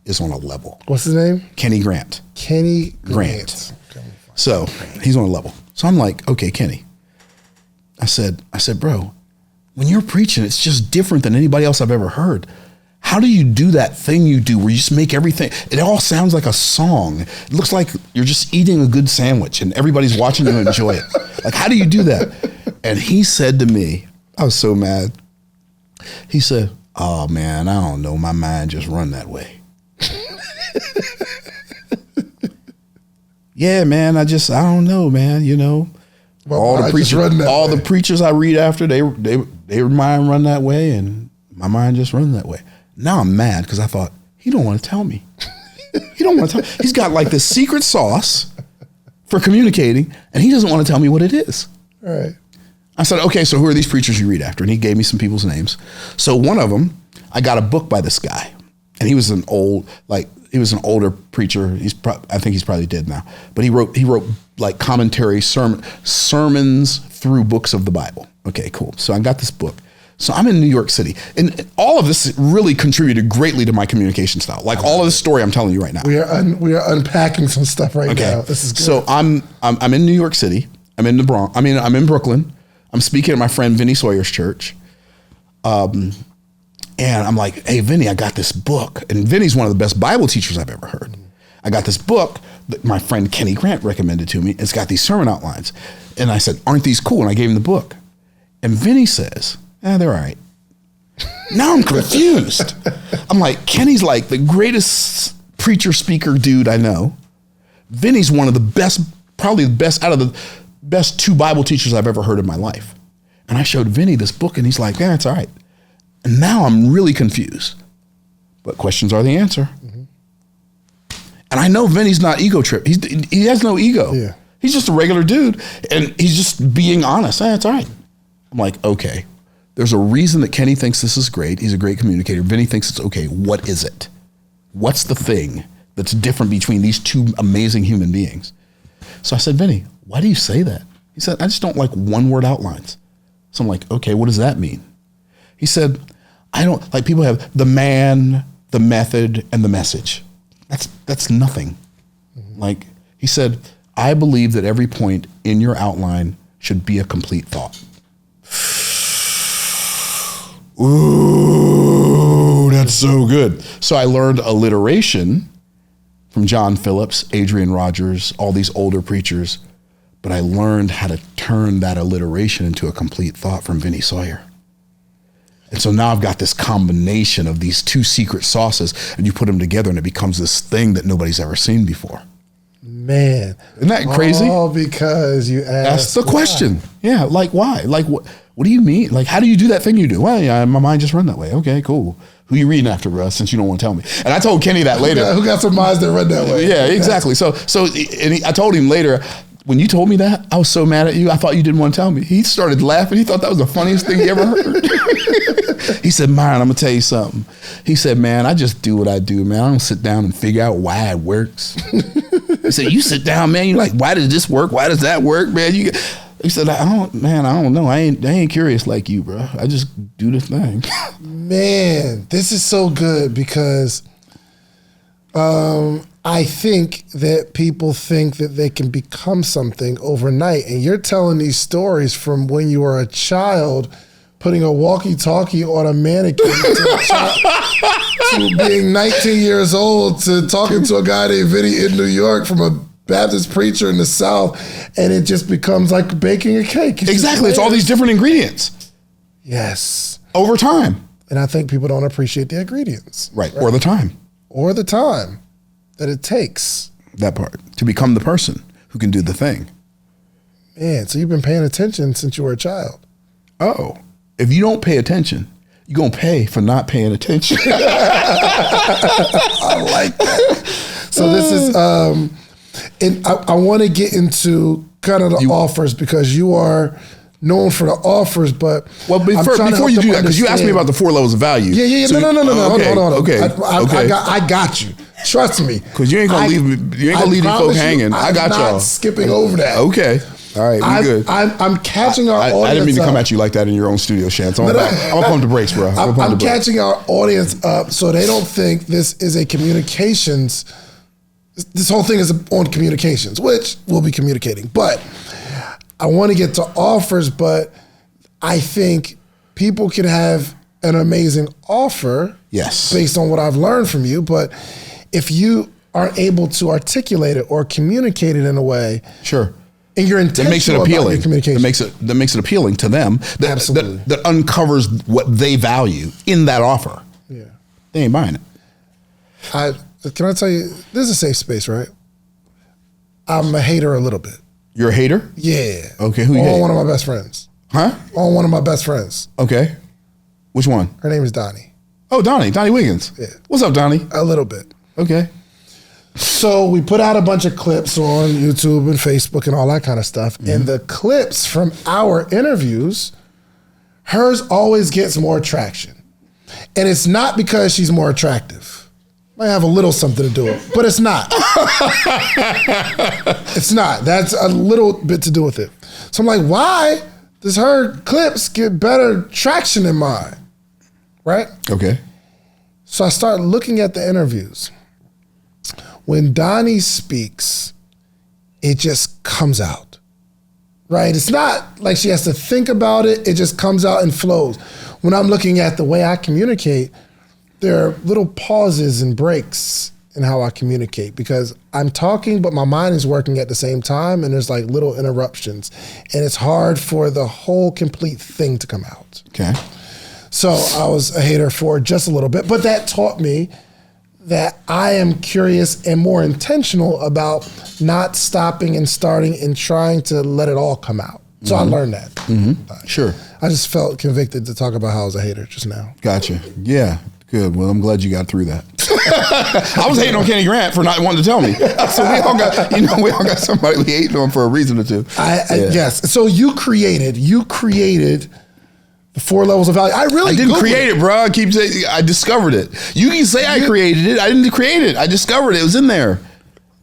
is on a level. What's his name? Kenny Grant. Kenny Grant. Okay. So he's on a level. So I'm like, okay, Kenny. I said, bro, when you're preaching, it's just different than anybody else I've ever heard. How do you do that thing you do where you just make everything, it all sounds like a song. It looks like you're just eating a good sandwich and everybody's watching you enjoy it. Like, how do you do that? And he said to me, I was so mad. He said, oh man, I don't know. My mind just run that way. Yeah, man, I don't know, man. You know, well, all the preachers I read after, they mind run that way, and my mind just runs that way. Now I'm mad because I thought, he don't want to tell me. He don't want to tell. He's got like this secret sauce for communicating, and he doesn't want to tell me what it is. All right. I said, okay, so who are these preachers you read after? And he gave me some people's names. So one of them, I got a book by this guy, and he was an older preacher. I think he's probably dead now. But he wrote like commentary sermons through books of the Bible. Okay, cool. So I got this book. So I'm in New York City, and all of this really contributed greatly to my communication style. Like all of this story I'm telling you right now. We are unpacking some stuff right now. This is good. So I'm in New York City. I'm in the Bronx. I'm in Brooklyn. I'm speaking at my friend Vinny Sawyer's church. And I'm like, hey, Vinny, I got this book. And Vinny's one of the best Bible teachers I've ever heard. I got this book that my friend Kenny Grant recommended to me. It's got these sermon outlines. And I said, aren't these cool? And I gave him the book. And Vinny says, they're all right. Now I'm confused. I'm like, Kenny's like the greatest preacher, speaker dude I know. Vinny's one of the best, probably the best out of the best two Bible teachers I've ever heard in my life. And I showed Vinny this book, and he's like, it's all right. And now I'm really confused. But questions are the answer. Mm-hmm. And I know Vinny's not ego trip. He has no ego. Yeah. He's just a regular dude, and he's just being honest. It's all right. I'm like, okay. There's a reason that Kenny thinks this is great. He's a great communicator. Vinny thinks it's okay. What is it? What's the thing that's different between these two amazing human beings? So I said, Vinny, why do you say that? He said, I just don't like one-word outlines. So I'm like, okay, what does that mean? He said, I don't like, people have the man, the method, and the message. That's nothing. Mm-hmm. Like, he said, I believe that every point in your outline should be a complete thought. Ooh, that's so good. So I learned alliteration from John Phillips, Adrian Rogers, all these older preachers, but I learned how to turn that alliteration into a complete thought from Vinny Sawyer. And so now I've got this combination of these two secret sauces, and you put them together and it becomes this thing that nobody's ever seen before. Man. Isn't that crazy? All because you asked the question. Yeah, like why? Like What do you mean? Like, how do you do that thing you do? Well, yeah, my mind just run that way. Okay, cool. Who you reading after, bro? Since you don't want to tell me. And I told Kenny that later. Who got some minds that run that way? Yeah, exactly. So I told him later, when you told me that, I was so mad at you. I thought you didn't want to tell me. He started laughing. He thought that was the funniest thing he ever heard. He said, Myron, I'm going to tell you something. He said, man, I just do what I do, man. I don't sit down and figure out why it works. He said, you sit down, man. You're like, why does this work? Why does that work, man? He said, I don't know. I ain't curious like you, bro. I just do the thing. Man, this is so good because I think that people think that they can become something overnight. And you're telling these stories from when you were a child, putting a walkie-talkie on a mannequin to being 19 years old, to talking to a guy named Vinny in New York from a Baptist preacher in the South, and it just becomes like baking a cake. Exactly. It's all these different ingredients. Yes. Over time. And I think people don't appreciate the ingredients. Right. Or the time. Or the time that it takes. That part. To become the person who can do the thing. Man, so you've been paying attention since you were a child. Oh. If you don't pay attention, you're going to pay for not paying attention. I like that. So this is, and I want to get into kind of the offers because you are known for the offers, but before you do that, because you asked me about the 4 levels of value. Yeah. So no. Okay, Hold on. Okay. I got you. Trust me. Because you ain't gonna leave these folks hanging. I got y'all. I'm not skipping over that. Okay. All right, we good. I'm catching our audience. I didn't mean to come at you like that in your own studio, Shan. So I'm gonna pump the brakes, bro. I'm catching our audience up so they don't think this is a communications. This whole thing is on communications, which we'll be communicating. But I want to get to offers, but I think people can have an amazing offer. Yes. Based on what I've learned from you. But if you aren't able to articulate it or communicate it in a way. Sure. And you're intentional that makes it appealing. About your communication. That makes it appealing to them. Absolutely. That uncovers what they value in that offer. Yeah. They ain't buying it. Can I tell you, this is a safe space, right? I'm a hater a little bit. You're a hater? Yeah. Okay, who you hate? On one of my best friends. Huh? On one of my best friends. Okay. Which one? Her name is Donnie. Oh, Donnie Wiggins. Yeah. What's up, Donnie? A little bit. Okay. So we put out a bunch of clips on YouTube and Facebook and all that kind of stuff. Mm-hmm. And the clips from our interviews, hers always gets more traction. And it's not because she's more attractive. Might have a little something to do with it, but it's not. It's not. That's a little bit to do with it. So I'm like, why does her clips get better traction than mine? Right? Okay. So I start looking at the interviews. When Donnie speaks, it just comes out. Right? It's not like she has to think about it. It just comes out and flows. When I'm looking at the way I communicate, there are little pauses and breaks in how I communicate because I'm talking, but my mind is working at the same time, and there's like little interruptions, and it's hard for the whole complete thing to come out. Okay. So I was a hater for just a little bit, but that taught me that I am curious and more intentional about not stopping and starting and trying to let it all come out. So I learned that. Mm-hmm. Sure. I just felt convicted to talk about how I was a hater just now. Gotcha. Yeah. Good. Well, I'm glad you got through that. I was hating on Kenny Grant for not wanting to tell me. So we all got somebody we hating on for a reason or two. Yes. So you created the 4 levels of value. I didn't create it, bro. I keep saying I discovered it. You can say I created it. I didn't create it. I discovered it. It was in there.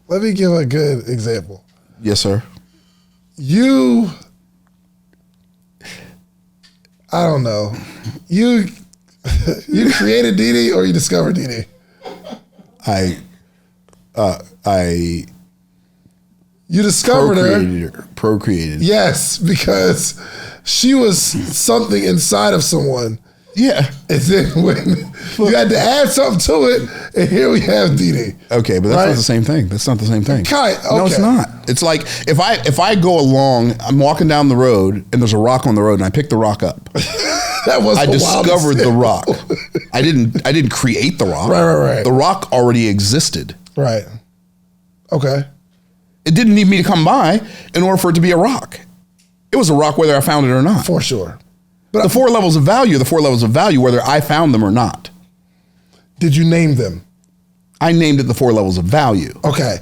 Let me give a good example. Yes, sir. I don't know. You created DD or you discovered DD? You discovered her. Procreated. Yes, because she was something inside of someone. Yeah. And then when you had to add something to it, and here we have DD. Okay, but that's not the same thing. That's not the same thing. Okay. No, it's not. It's like if I go along, I'm walking down the road and there's a rock on the road and I pick the rock up. I discovered the rock. I didn't create the rock. Right. The rock already existed. Right. Okay. It didn't need me to come by in order for it to be a rock. It was a rock whether I found it or not. For sure. But the 4 levels of value are the 4 levels of value, whether I found them or not. Did you name them? I named it the 4 levels of value. Okay.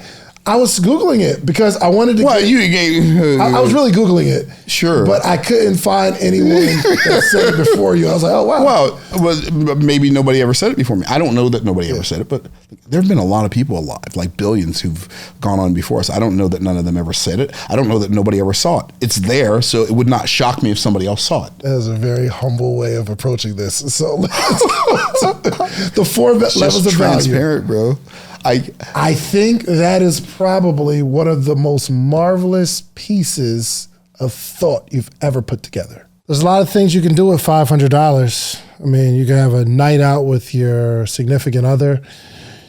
I was Googling it because I wanted to Well, you gave... I was really Googling it. Sure. But I couldn't find anyone that said it before you. I was like, oh, wow. Well, maybe nobody ever said it before me. I don't know that nobody ever said it, but there have been a lot of people alive, like billions who've gone on before us. I don't know that none of them ever said it. I don't know that nobody ever saw it. It's there, so it would not shock me if somebody else saw it. That is a very humble way of approaching this. So let's go to the 4 levels of value. Transparent, bro. I think that is probably one of the most marvelous pieces of thought you've ever put together. There's a lot of things you can do with $500. I mean, you can have a night out with your significant other.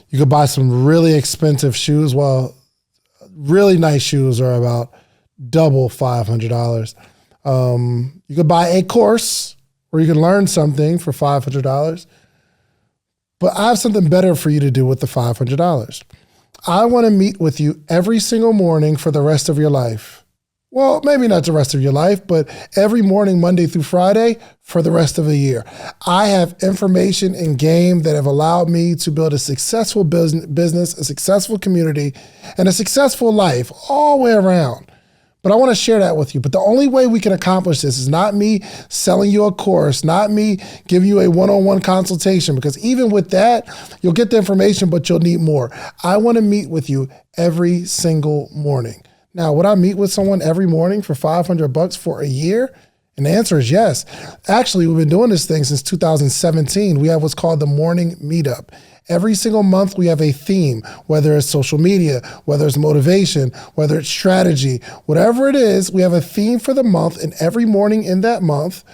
You could buy some really expensive shoes. Well, really nice shoes are about double $500. You could buy a course where you can learn something for $500. But I have something better for you to do with the $500. I want to meet with you every single morning for the rest of your life. Well, maybe not the rest of your life, but every morning, Monday through Friday, for the rest of the year. I have information and game that have allowed me to build a successful business, a successful community, and a successful life all the way around. But I want to share that with you. But the only way we can accomplish this is not me selling you a course, not me giving you a one-on-one consultation, because even with that, you'll get the information, but you'll need more. I want to meet with you every single morning. Now, would I meet with someone every morning for $500 for a year? And the answer is yes. Actually, we've been doing this thing since 2017. We have what's called the morning meetup. Every single month, we have a theme, whether it's social media, whether it's motivation, whether it's strategy, whatever it is, we have a theme for the month. And every morning in that month,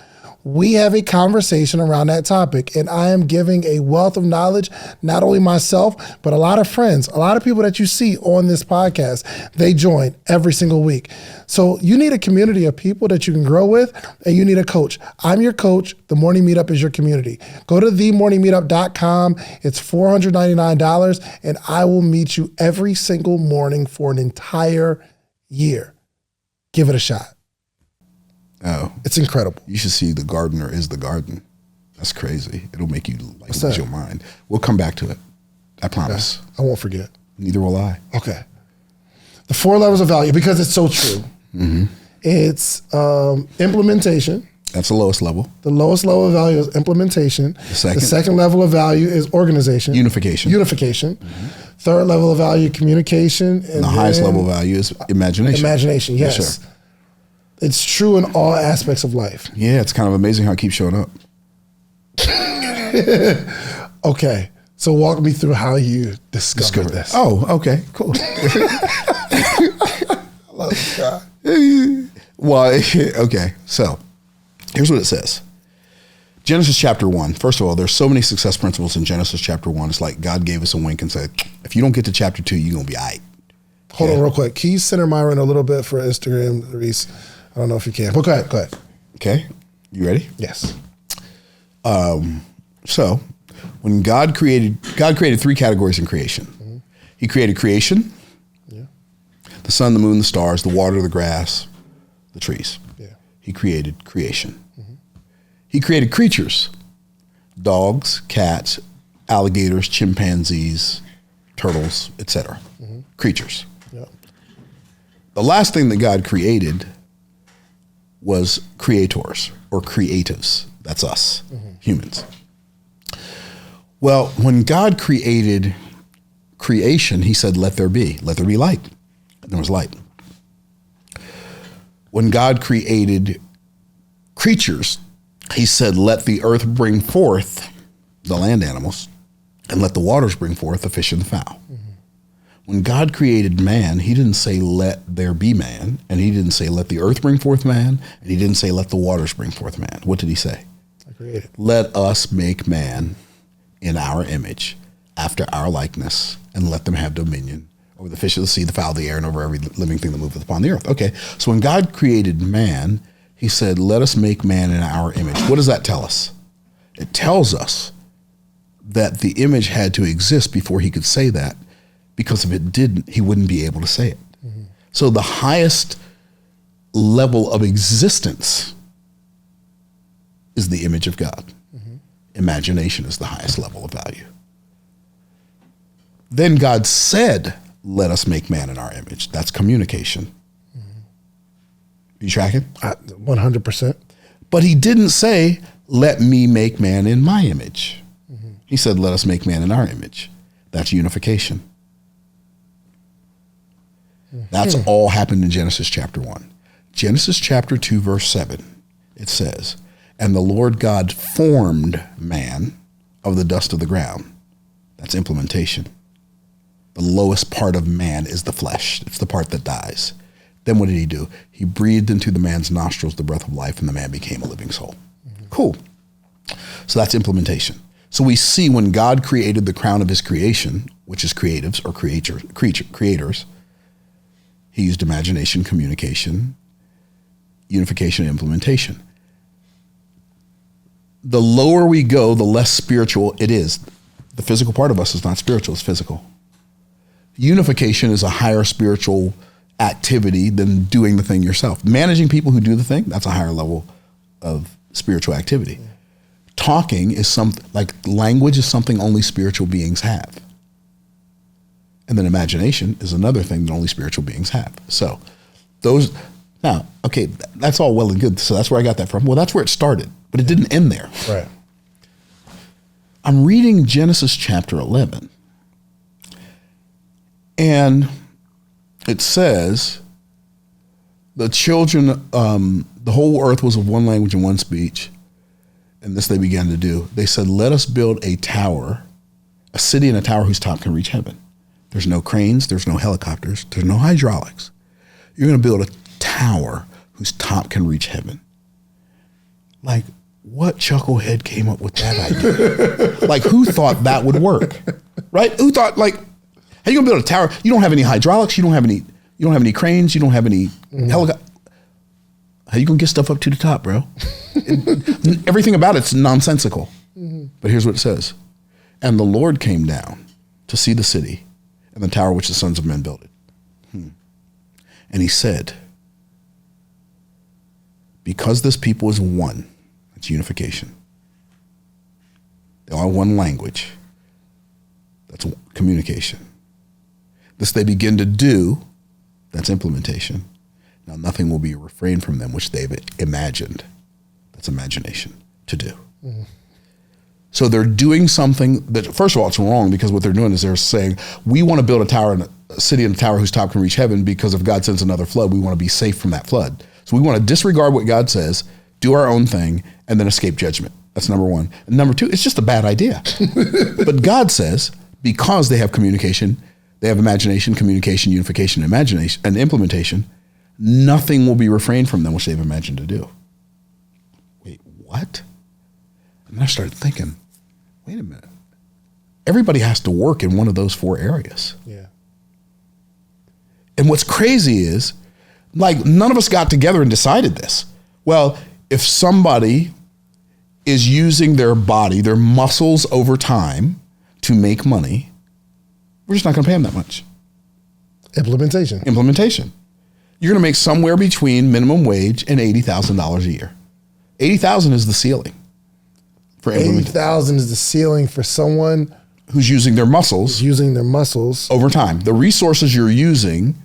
we have a conversation around that topic. And I am giving a wealth of knowledge, not only myself, but a lot of friends, a lot of people that you see on this podcast, they join every single week. So you need a community of people that you can grow with, and you need a coach. I'm your coach. The Morning Meetup is your community. Go to themorningmeetup.com. It's $499, and I will meet you every single morning for an entire year. Give it a shot. Oh, it's incredible. You should see The Gardener is the Garden. That's crazy. It'll make you lose your mind. We'll come back to it. I promise. Okay. I won't forget. Neither will I. Okay. The 4 levels of value, because it's so true. Mm-hmm. It's implementation. That's the lowest level. The lowest level of value is implementation. The second level of value is organization. Unification. Mm-hmm. Third level of value, communication. And the highest level of value is imagination. Imagination, yes. Sure. It's true in all aspects of life. Yeah, it's kind of amazing how it keeps showing up. Okay, so walk me through how you discovered this. Oh, okay, cool. I love this guy. Well, okay, so here's what it says. Genesis chapter 1. First of all, there's so many success principles in Genesis chapter 1. It's like God gave us a wink and said, if you don't get to chapter 2, you're going to be all right. Hold on real quick. Can you center Myron a little bit for Instagram, Reese? I don't know if you can. But go ahead. Okay. You ready? Yes. So when God created 3 categories in creation. Mm-hmm. He created creation, the sun, the moon, the stars, the water, the grass, the trees. Yeah. He created creation. Mm-hmm. He created creatures, dogs, cats, alligators, chimpanzees, turtles, etc. Mm-hmm. Creatures. Yeah. The last thing that God created was creators or creatives. That's us, humans. Well, when God created creation, he said, let there be light. And there was light. When God created creatures, he said, let the earth bring forth the land animals, and let the waters bring forth the fish and the fowl. Mm-hmm. When God created man, he didn't say, let there be man, and he didn't say, let the earth bring forth man, and he didn't say, let the waters bring forth man. What did he say? I created. Let us make man in our image, after our likeness, and let them have dominion over the fish of the sea, the fowl of the air, and over every living thing that moveth upon the earth. Okay, so when God created man, he said, let us make man in our image. What does that tell us? It tells us that the image had to exist before he could say that, because if it didn't, he wouldn't be able to say it. Mm-hmm. So the highest level of existence is the image of God. Imagination is the highest level of value. Then God said, let us make man in our image. That's communication. You tracking? 100%. But he didn't say, let me make man in my image. He said, let us make man in our image. That's unification. That's all happened in Genesis chapter 1. Genesis chapter 2, verse 7, it says, and the Lord God formed man of the dust of the ground. That's implementation. The lowest part of man is the flesh. It's the part that dies. Then what did he do? He breathed into the man's nostrils the breath of life, and the man became a living soul. Cool. So that's implementation. So we see when God created the crown of his creation, which is creatives or creators, he used imagination, communication, unification, and implementation. The lower we go, the less spiritual it is. The physical part of us is not spiritual, it's physical. Unification is a higher spiritual activity than doing the thing yourself. Managing people who do the thing, that's a higher level of spiritual activity. Talking is something, like language is something only spiritual beings have. And then imagination is another thing that only spiritual beings have. So those, now, okay, that's all well and good. So that's where I got that from. Well, that's where it started, but it didn't end there. Right. I'm reading Genesis chapter 11. And it says, the children, the whole earth was of one language and one speech. And this they began to do. They said, let us build a tower, a city and a tower whose top can reach heaven. There's no cranes, there's no helicopters, there's no hydraulics. You're going to build a tower whose top can reach heaven. Like, what chucklehead came up with that idea? Like, who thought that would work? Right? Who thought, like, how you gonna build a tower? You don't have any hydraulics. You don't have any cranes. You don't have any helicopters. How you gonna get stuff up to the top, bro? Everything about it's nonsensical. But here's what it says: and the Lord came down to see the city and the tower which the sons of men builded. And he said, because this people is one, that's unification. They all have one language. That's communication. This they begin to do, that's implementation. Now nothing will be refrained from them which they've imagined. That's imagination, to do. So they're doing something that, first of all, it's wrong, because what they're doing is they're saying, we want to build a tower, and a city and a tower whose top can reach heaven, because if God sends another flood, we want to be safe from that flood. So we want to disregard what God says, do our own thing, and then escape judgment. That's number one. And number two, it's just a bad idea. But God says, because they have communication, they have imagination, communication, unification, imagination, and implementation, nothing will be refrained from them which they've imagined to do. Wait, what? And then I started thinking, wait a minute. Everybody has to work in one of those four areas. Yeah. And what's crazy is, like, none of us got together and decided this. Well, if somebody is using their body, their muscles over time to make money, we're just not going to pay them that much. Implementation. You're going to make somewhere between minimum wage and $80,000 a year. $80,000 is the ceiling for implementation. $80,000 is the ceiling for someone who's using their muscles. Over time. The resources you're using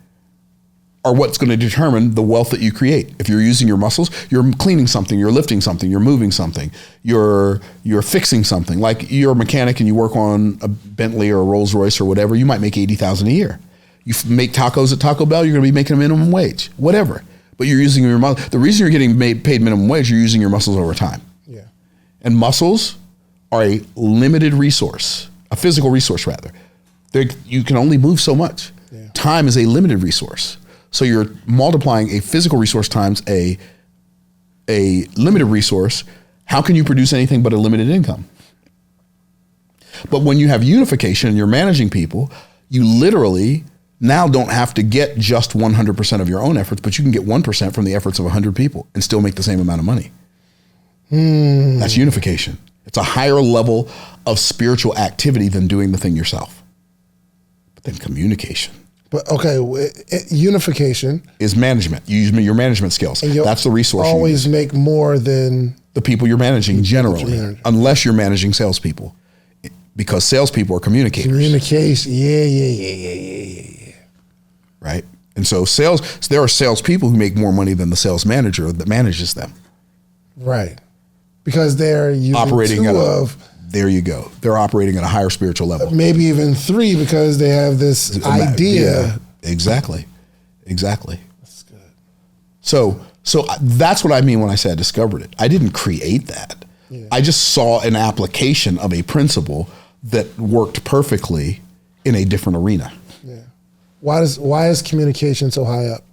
are what's going to determine the wealth that you create. If you're using your muscles, you're cleaning something, you're lifting something, you're moving something, you're fixing something. Like, you're a mechanic and you work on a Bentley or a Rolls Royce or whatever, you might make $80,000 a year. You make tacos at Taco Bell, you're going to be making a minimum wage, whatever. But you're using your muscles. The reason you're getting paid minimum wage, you're using your muscles over time. Yeah. And muscles are a limited resource, a physical resource rather. You can only move so much. Yeah. Time is a limited resource. So you're multiplying a physical resource times a limited resource. How can you produce anything but a limited income? But when you have unification and you're managing people, you literally now don't have to get just 100% of your own efforts, but you can get 1% from the efforts of 100 people and still make the same amount of money. That's unification. It's a higher level of spiritual activity than doing the thing yourself. But then communication. But okay, unification is management. You use your management skills. That's the resource. Always make more than The people you're managing generally, unless you're managing salespeople, because salespeople are communicators. Communication, yeah. Right? And so there are salespeople who make more money than the sales manager that manages them. Right. Because they're operating there you go. They're operating at a higher spiritual level. Maybe even 3 because they have this idea. Yeah, exactly. That's good. So that's what I mean when I say I discovered it. I didn't create that. Yeah. I just saw an application of a principle that worked perfectly in a different arena. Yeah. Why is communication so high up?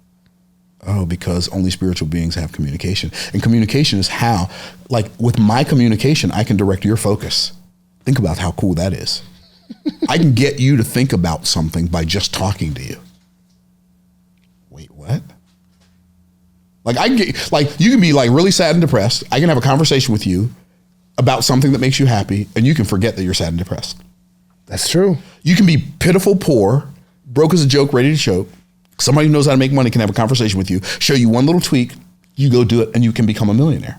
Oh, because only spiritual beings have communication. And communication is how, like with my communication, I can direct your focus. Think about how cool that is. I can get you to think about something by just talking to you. Wait, what? Like you can be like really sad and depressed. I can have a conversation with you about something that makes you happy, and you can forget that you're sad and depressed. That's true. You can be pitiful, poor, broke as a joke, ready to choke. Somebody who knows how to make money can have a conversation with you, show you one little tweak, you go do it, and you can become a millionaire.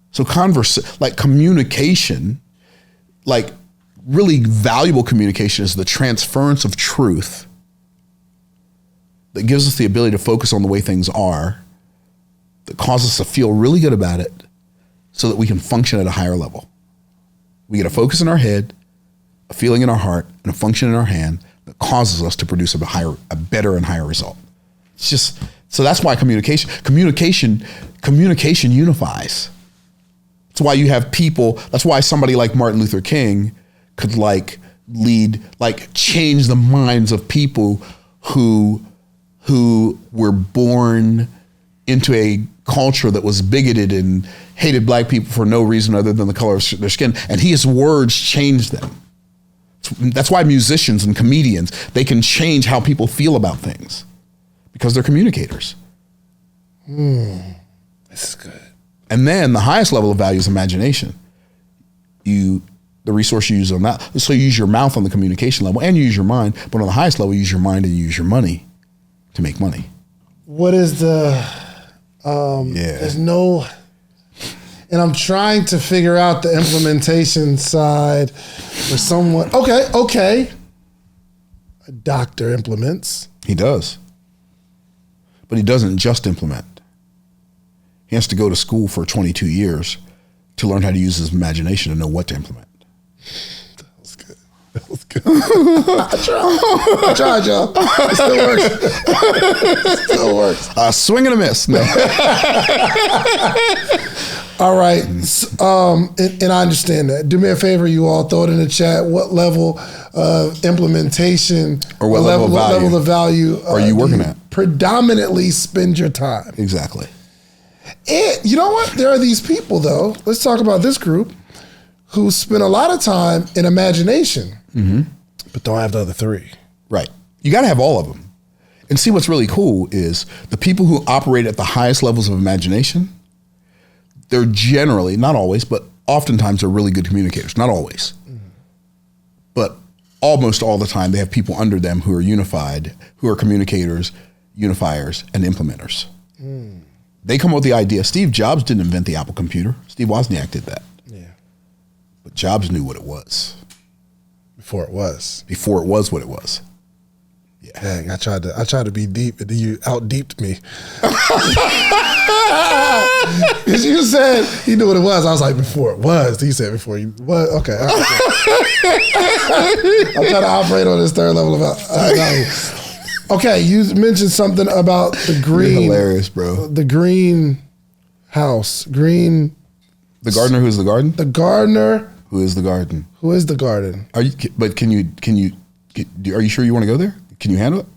So communication, like really valuable communication is the transference of truth that gives us the ability to focus on the way things are, that causes us to feel really good about it so that we can function at a higher level. We get a focus in our head, a feeling in our heart, and a function in our hand that causes us to produce a better and higher result. It's just, so that's why communication unifies. That's why you have people, that's why somebody like Martin Luther King could change the minds of people who were born into a culture that was bigoted and hated black people for no reason other than the color of their skin. And his words changed them. That's why musicians and comedians, they can change how people feel about things because they're communicators. This is good. And then the highest level of value is imagination. The resource you use on that. So you use your mouth on the communication level and you use your mind, but on the highest level, you use your mind and you use your money to make money. What is there's no, and I'm trying to figure out the implementation side for someone. Okay. A doctor implements. He does. But he doesn't just implement. He has to go to school for 22 years to learn how to use his imagination to know what to implement. That was good. I tried, y'all. It still works. Swing and a miss. No. All right. And I understand that. Do me a favor, you all, throw it in the chat. What level of implementation or what level of value are you working at? Predominantly spend your time. Exactly. And you know what? There are these people, though. Let's talk about this group who spend a lot of time in imagination, but don't have the other 3. Right. You got to have all of them. And see, what's really cool is the people who operate at the highest levels of imagination, they're generally, not always, but oftentimes they're really good communicators. Not always. But almost all the time, they have people under them who are unified, who are communicators, unifiers, and implementers. They come up with the idea. Steve Jobs didn't invent the Apple computer. Steve Wozniak did that. Yeah. But Jobs knew what it was. Before it was what it was. Yeah. Dang, I tried to be deep, and then you out-deeped me. Because you said he knew what it was. I was like, before it was. He said before you was. Okay. All right. I'm trying to operate on this third level of value. Okay, you mentioned something about the green. You're hilarious, bro. The green house. Green. The gardener who is the garden? The gardener. Who is the garden? Who is the garden? Are you sure you want to go there? Can you handle it?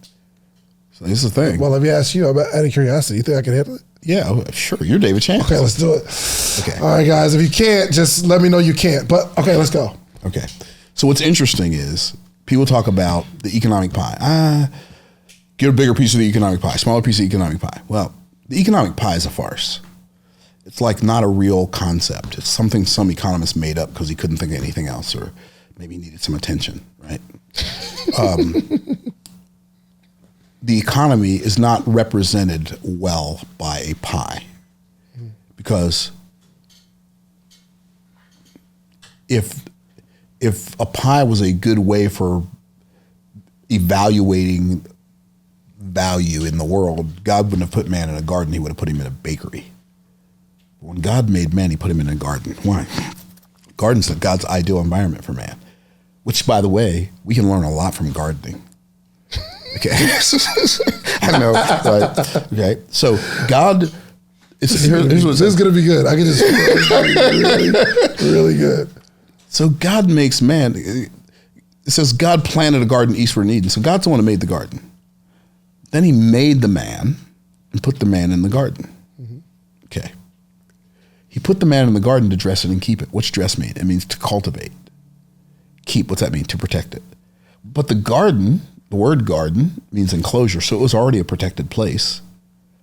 So this is the thing. Well, let me ask you, out of curiosity, you think I can handle it? Yeah, sure. You're David Chance. Okay, let's do it. Okay. All right, guys. If you can't, just let me know you can't. But okay, let's go. Okay. So what's interesting is people talk about the economic pie. Get a bigger piece of the economic pie, smaller piece of the economic pie. Well, the economic pie is a farce. It's like not a real concept. It's something some economist made up because he couldn't think of anything else, or maybe he needed some attention, right? The economy is not represented well by a pie because if a pie was a good way for evaluating value in the world, God wouldn't have put man in a garden. He would have put him in a bakery. When God made man, he put him in a garden. Why? Garden's God's ideal environment for man, which, by the way, we can learn a lot from gardening. Okay. I know. Right? Okay. So God, here's this is going to be good. I can just really, really good. So God makes man. It says God planted a garden eastward in Eden. So God's the one who made the garden. Then he made the man and put the man in the garden. Mm-hmm. Okay. He put the man in the garden to dress it and keep it. What's dress mean? It means to cultivate. Keep, what's that mean? To protect it. But the garden, the word garden means enclosure, so it was already a protected place.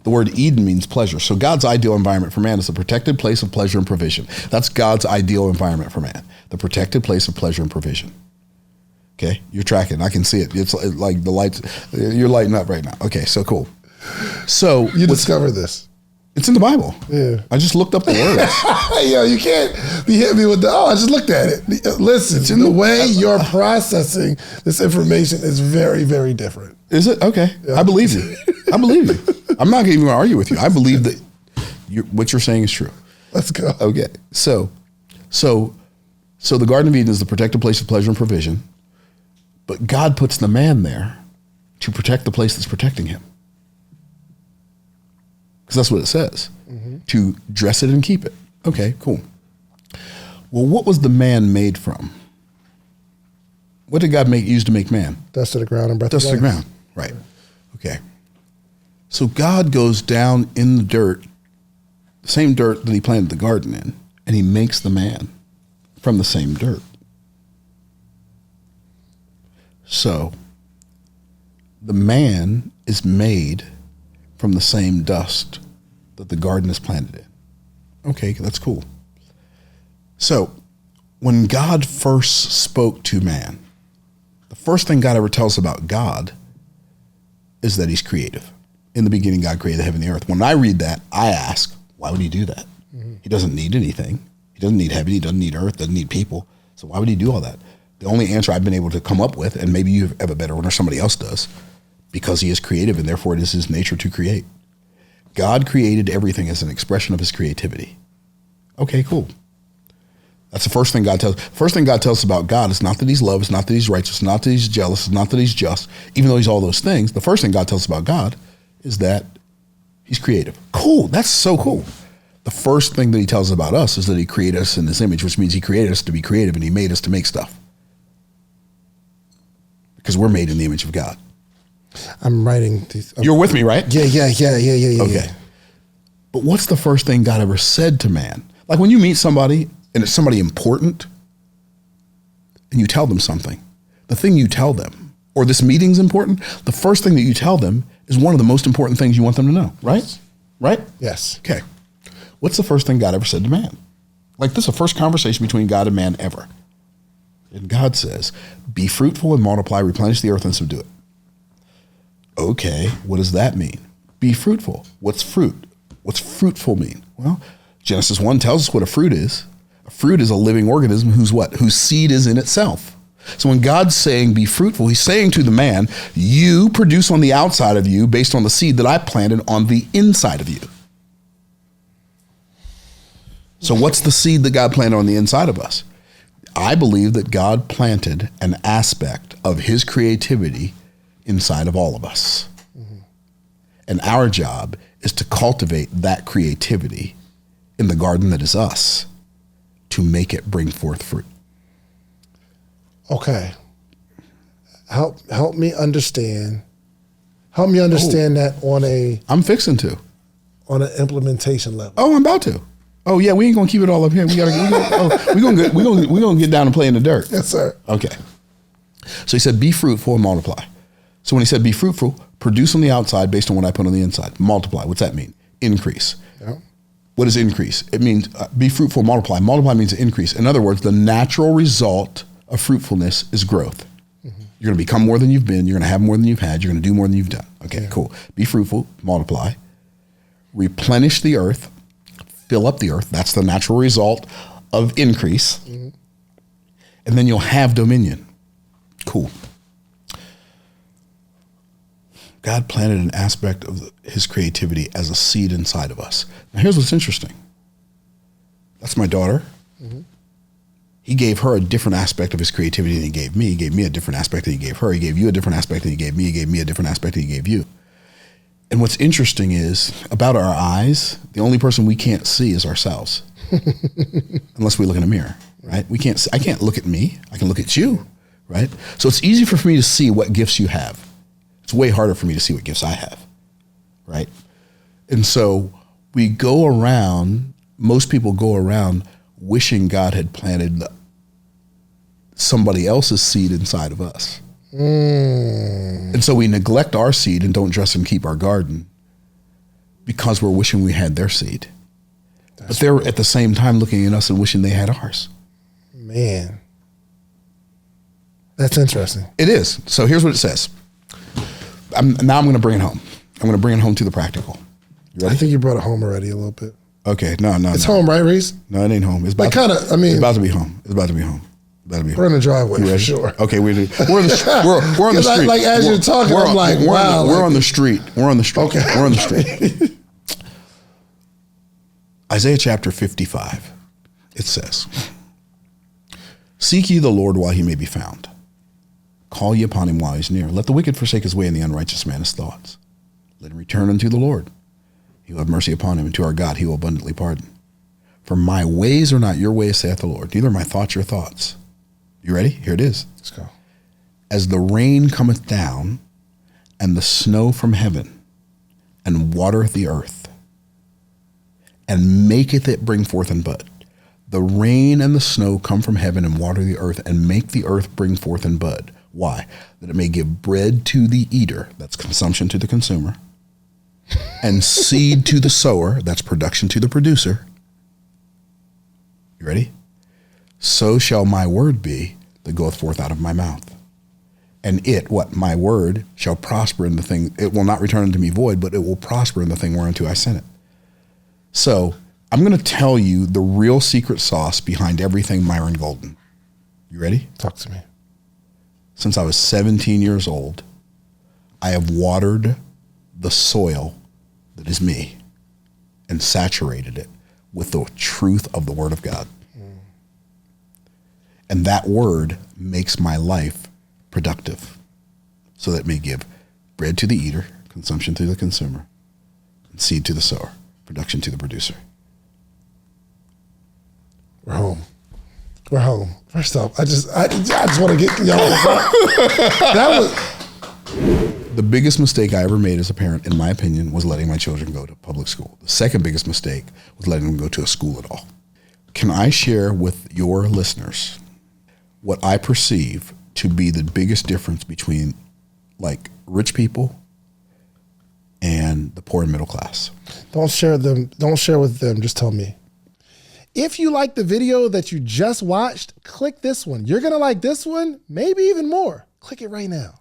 The word Eden means pleasure. So God's ideal environment for man is a protected place of pleasure and provision. That's God's ideal environment for man, the protected place of pleasure and provision. Okay, you're tracking. I can see it. It's like the lights, you're lighting up right now. Okay, so cool. So you discovered this. It's in the Bible. Yeah. I just looked up the words. Yo, you can't be hitting me with I just looked at it. Listen, the way you're processing this information is very, very different. Is it? Okay. Yeah. I believe you. I believe you. I'm not even going to argue with you. I believe that what you're saying is true. Let's go. Okay. So the Garden of Eden is the protected place of pleasure and provision, but God puts the man there to protect the place that's protecting him. Because that's what it says, to dress it and keep it. Okay, cool. Well, what was the man made from? What did God use to make man? Dust of the ground and breath of life. Dust of the ground, right. Okay. So God goes down in the dirt, the same dirt that he planted the garden in, and he makes the man from the same dirt. So the man is made from the same dust that the garden is planted in. Okay, that's cool. So when God first spoke to man, the first thing God ever tells us about God is that he's creative. In the beginning, God created the heaven and the earth. When I read that, I ask, why would he do that? Mm-hmm. He doesn't need anything. He doesn't need heaven. He doesn't need earth, doesn't need people. So why would he do all that? The only answer I've been able to come up with, and maybe you have a better one or somebody else does, because he is creative and therefore it is his nature to create. God created everything as an expression of his creativity. Okay, cool. That's the first thing God tells. First thing God tells us about God is not that he's love, it's not that he's righteous, it's not that he's jealous, it's not that he's just. Even though he's all those things, the first thing God tells us about God is that he's creative. Cool, that's so cool. The first thing that he tells us about us is that he created us in his image, which means he created us to be creative and he made us to make stuff. Because we're made in the image of God. I'm writing these. You're with me, right? Yeah. Okay. But what's the first thing God ever said to man? Like when you meet somebody and it's somebody important and you tell them something, the thing you tell them, or this meeting's important, the first thing that you tell them is one of the most important things you want them to know, right? Yes. Right? Yes. Okay. What's the first thing God ever said to man? Like this is the first conversation between God and man ever. And God says, be fruitful and multiply, replenish the earth and subdue it. Okay, what does that mean? Be fruitful. What's fruit? What's fruitful mean? Well, Genesis 1 tells us what a fruit is. A fruit is a living organism whose what? Whose seed is in itself. So when God's saying be fruitful, he's saying to the man, you produce on the outside of you based on the seed that I planted on the inside of you. So what's the seed that God planted on the inside of us? I believe that God planted an aspect of his creativity inside of all of us. Mm-hmm. And our job is to cultivate that creativity in the garden that is us to make it bring forth fruit. Okay. Help me understand. Help me understand that on a... I'm fixing to. On an implementation level. Oh, I'm about to. Oh yeah, we ain't gonna keep it all up here. We're gonna get down and play in the dirt. Yes, sir. Okay. So he said, be fruitful and multiply. So when he said, be fruitful, produce on the outside based on what I put on the inside. Multiply. What's that mean? Increase. Yeah. What is increase? It means be fruitful, multiply. Multiply means increase. In other words, the natural result of fruitfulness is growth. Mm-hmm. You're gonna become more than you've been. You're gonna have more than you've had. You're gonna do more than you've done. Okay, yeah. Cool. Be fruitful, multiply, replenish the earth, fill up the earth. That's the natural result of increase. Mm-hmm. And then you'll have dominion. Cool. God planted an aspect of his creativity as a seed inside of us. Now here's what's interesting. That's my daughter. Mm-hmm. He gave her a different aspect of his creativity than he gave me. He gave me a different aspect than he gave her. He gave you a different aspect than he gave me. He gave me a different aspect than he gave you. And what's interesting is about our eyes, the only person we can't see is ourselves. Unless we look in a mirror, right? I can't look at me. I can look at you, right? So it's easy for me to see what gifts you have. It's way harder for me to see what gifts I have, right? And so we go around, most people go around wishing God had planted somebody else's seed inside of us. And so we neglect our seed and don't dress and keep our garden because we're wishing we had their seed. But they're at the same time looking at us and wishing they had ours. Man, that's interesting. It is. So here's what it says. Now I'm going to bring it home. I'm going to bring it home to the practical. You ready? I think you brought it home already a little bit. Okay. No. It's home, right, Reese? No, it ain't home. It's about it's about to be home. It's about to be home. We're in the driveway for sure. Okay, we're on the street. Like as you're talking, I'm like, wow. We're on the street. We're on the street. Okay. We're on the street. Isaiah chapter 55. It says, "Seek ye the Lord while he may be found. Call ye upon him while he's near. Let the wicked forsake his way and the unrighteous man his thoughts. Let him return unto the Lord. He will have mercy upon him, and to our God he will abundantly pardon. For my ways are not your ways, saith the Lord, neither are my thoughts your thoughts." You ready? Here it is. Let's go. "As the rain cometh down, and the snow from heaven, and watereth the earth, and maketh it bring forth and bud." The rain and the snow come from heaven and water the earth and make the earth bring forth and bud. Why? That it may give bread to the eater, that's consumption to the consumer, and seed to the sower, that's production to the producer. You ready? "So shall my word be that goeth forth out of my mouth. And it," what? "My word shall prosper in the thing." It will not return unto me void, but it will prosper in the thing whereunto I sent it. So I'm going to tell you the real secret sauce behind everything Myron Golden. You ready? Talk to me. Since I was 17 years old, I have watered the soil that is me and saturated it with the truth of the Word of God. And that word makes my life productive so that it may give bread to the eater, consumption to the consumer, and seed to the sower, production to the producer. We're home. We're home. First off, I just want to get y'all. That was the biggest mistake I ever made as a parent, in my opinion, was letting my children go to public school. The second biggest mistake was letting them go to a school at all. Can I share with your listeners what I perceive to be the biggest difference between like rich people and the poor and middle class? Don't share them. Don't share with them. Just tell me. If you like the video that you just watched, click this one. You're going to like this one, maybe even more. Click it right now.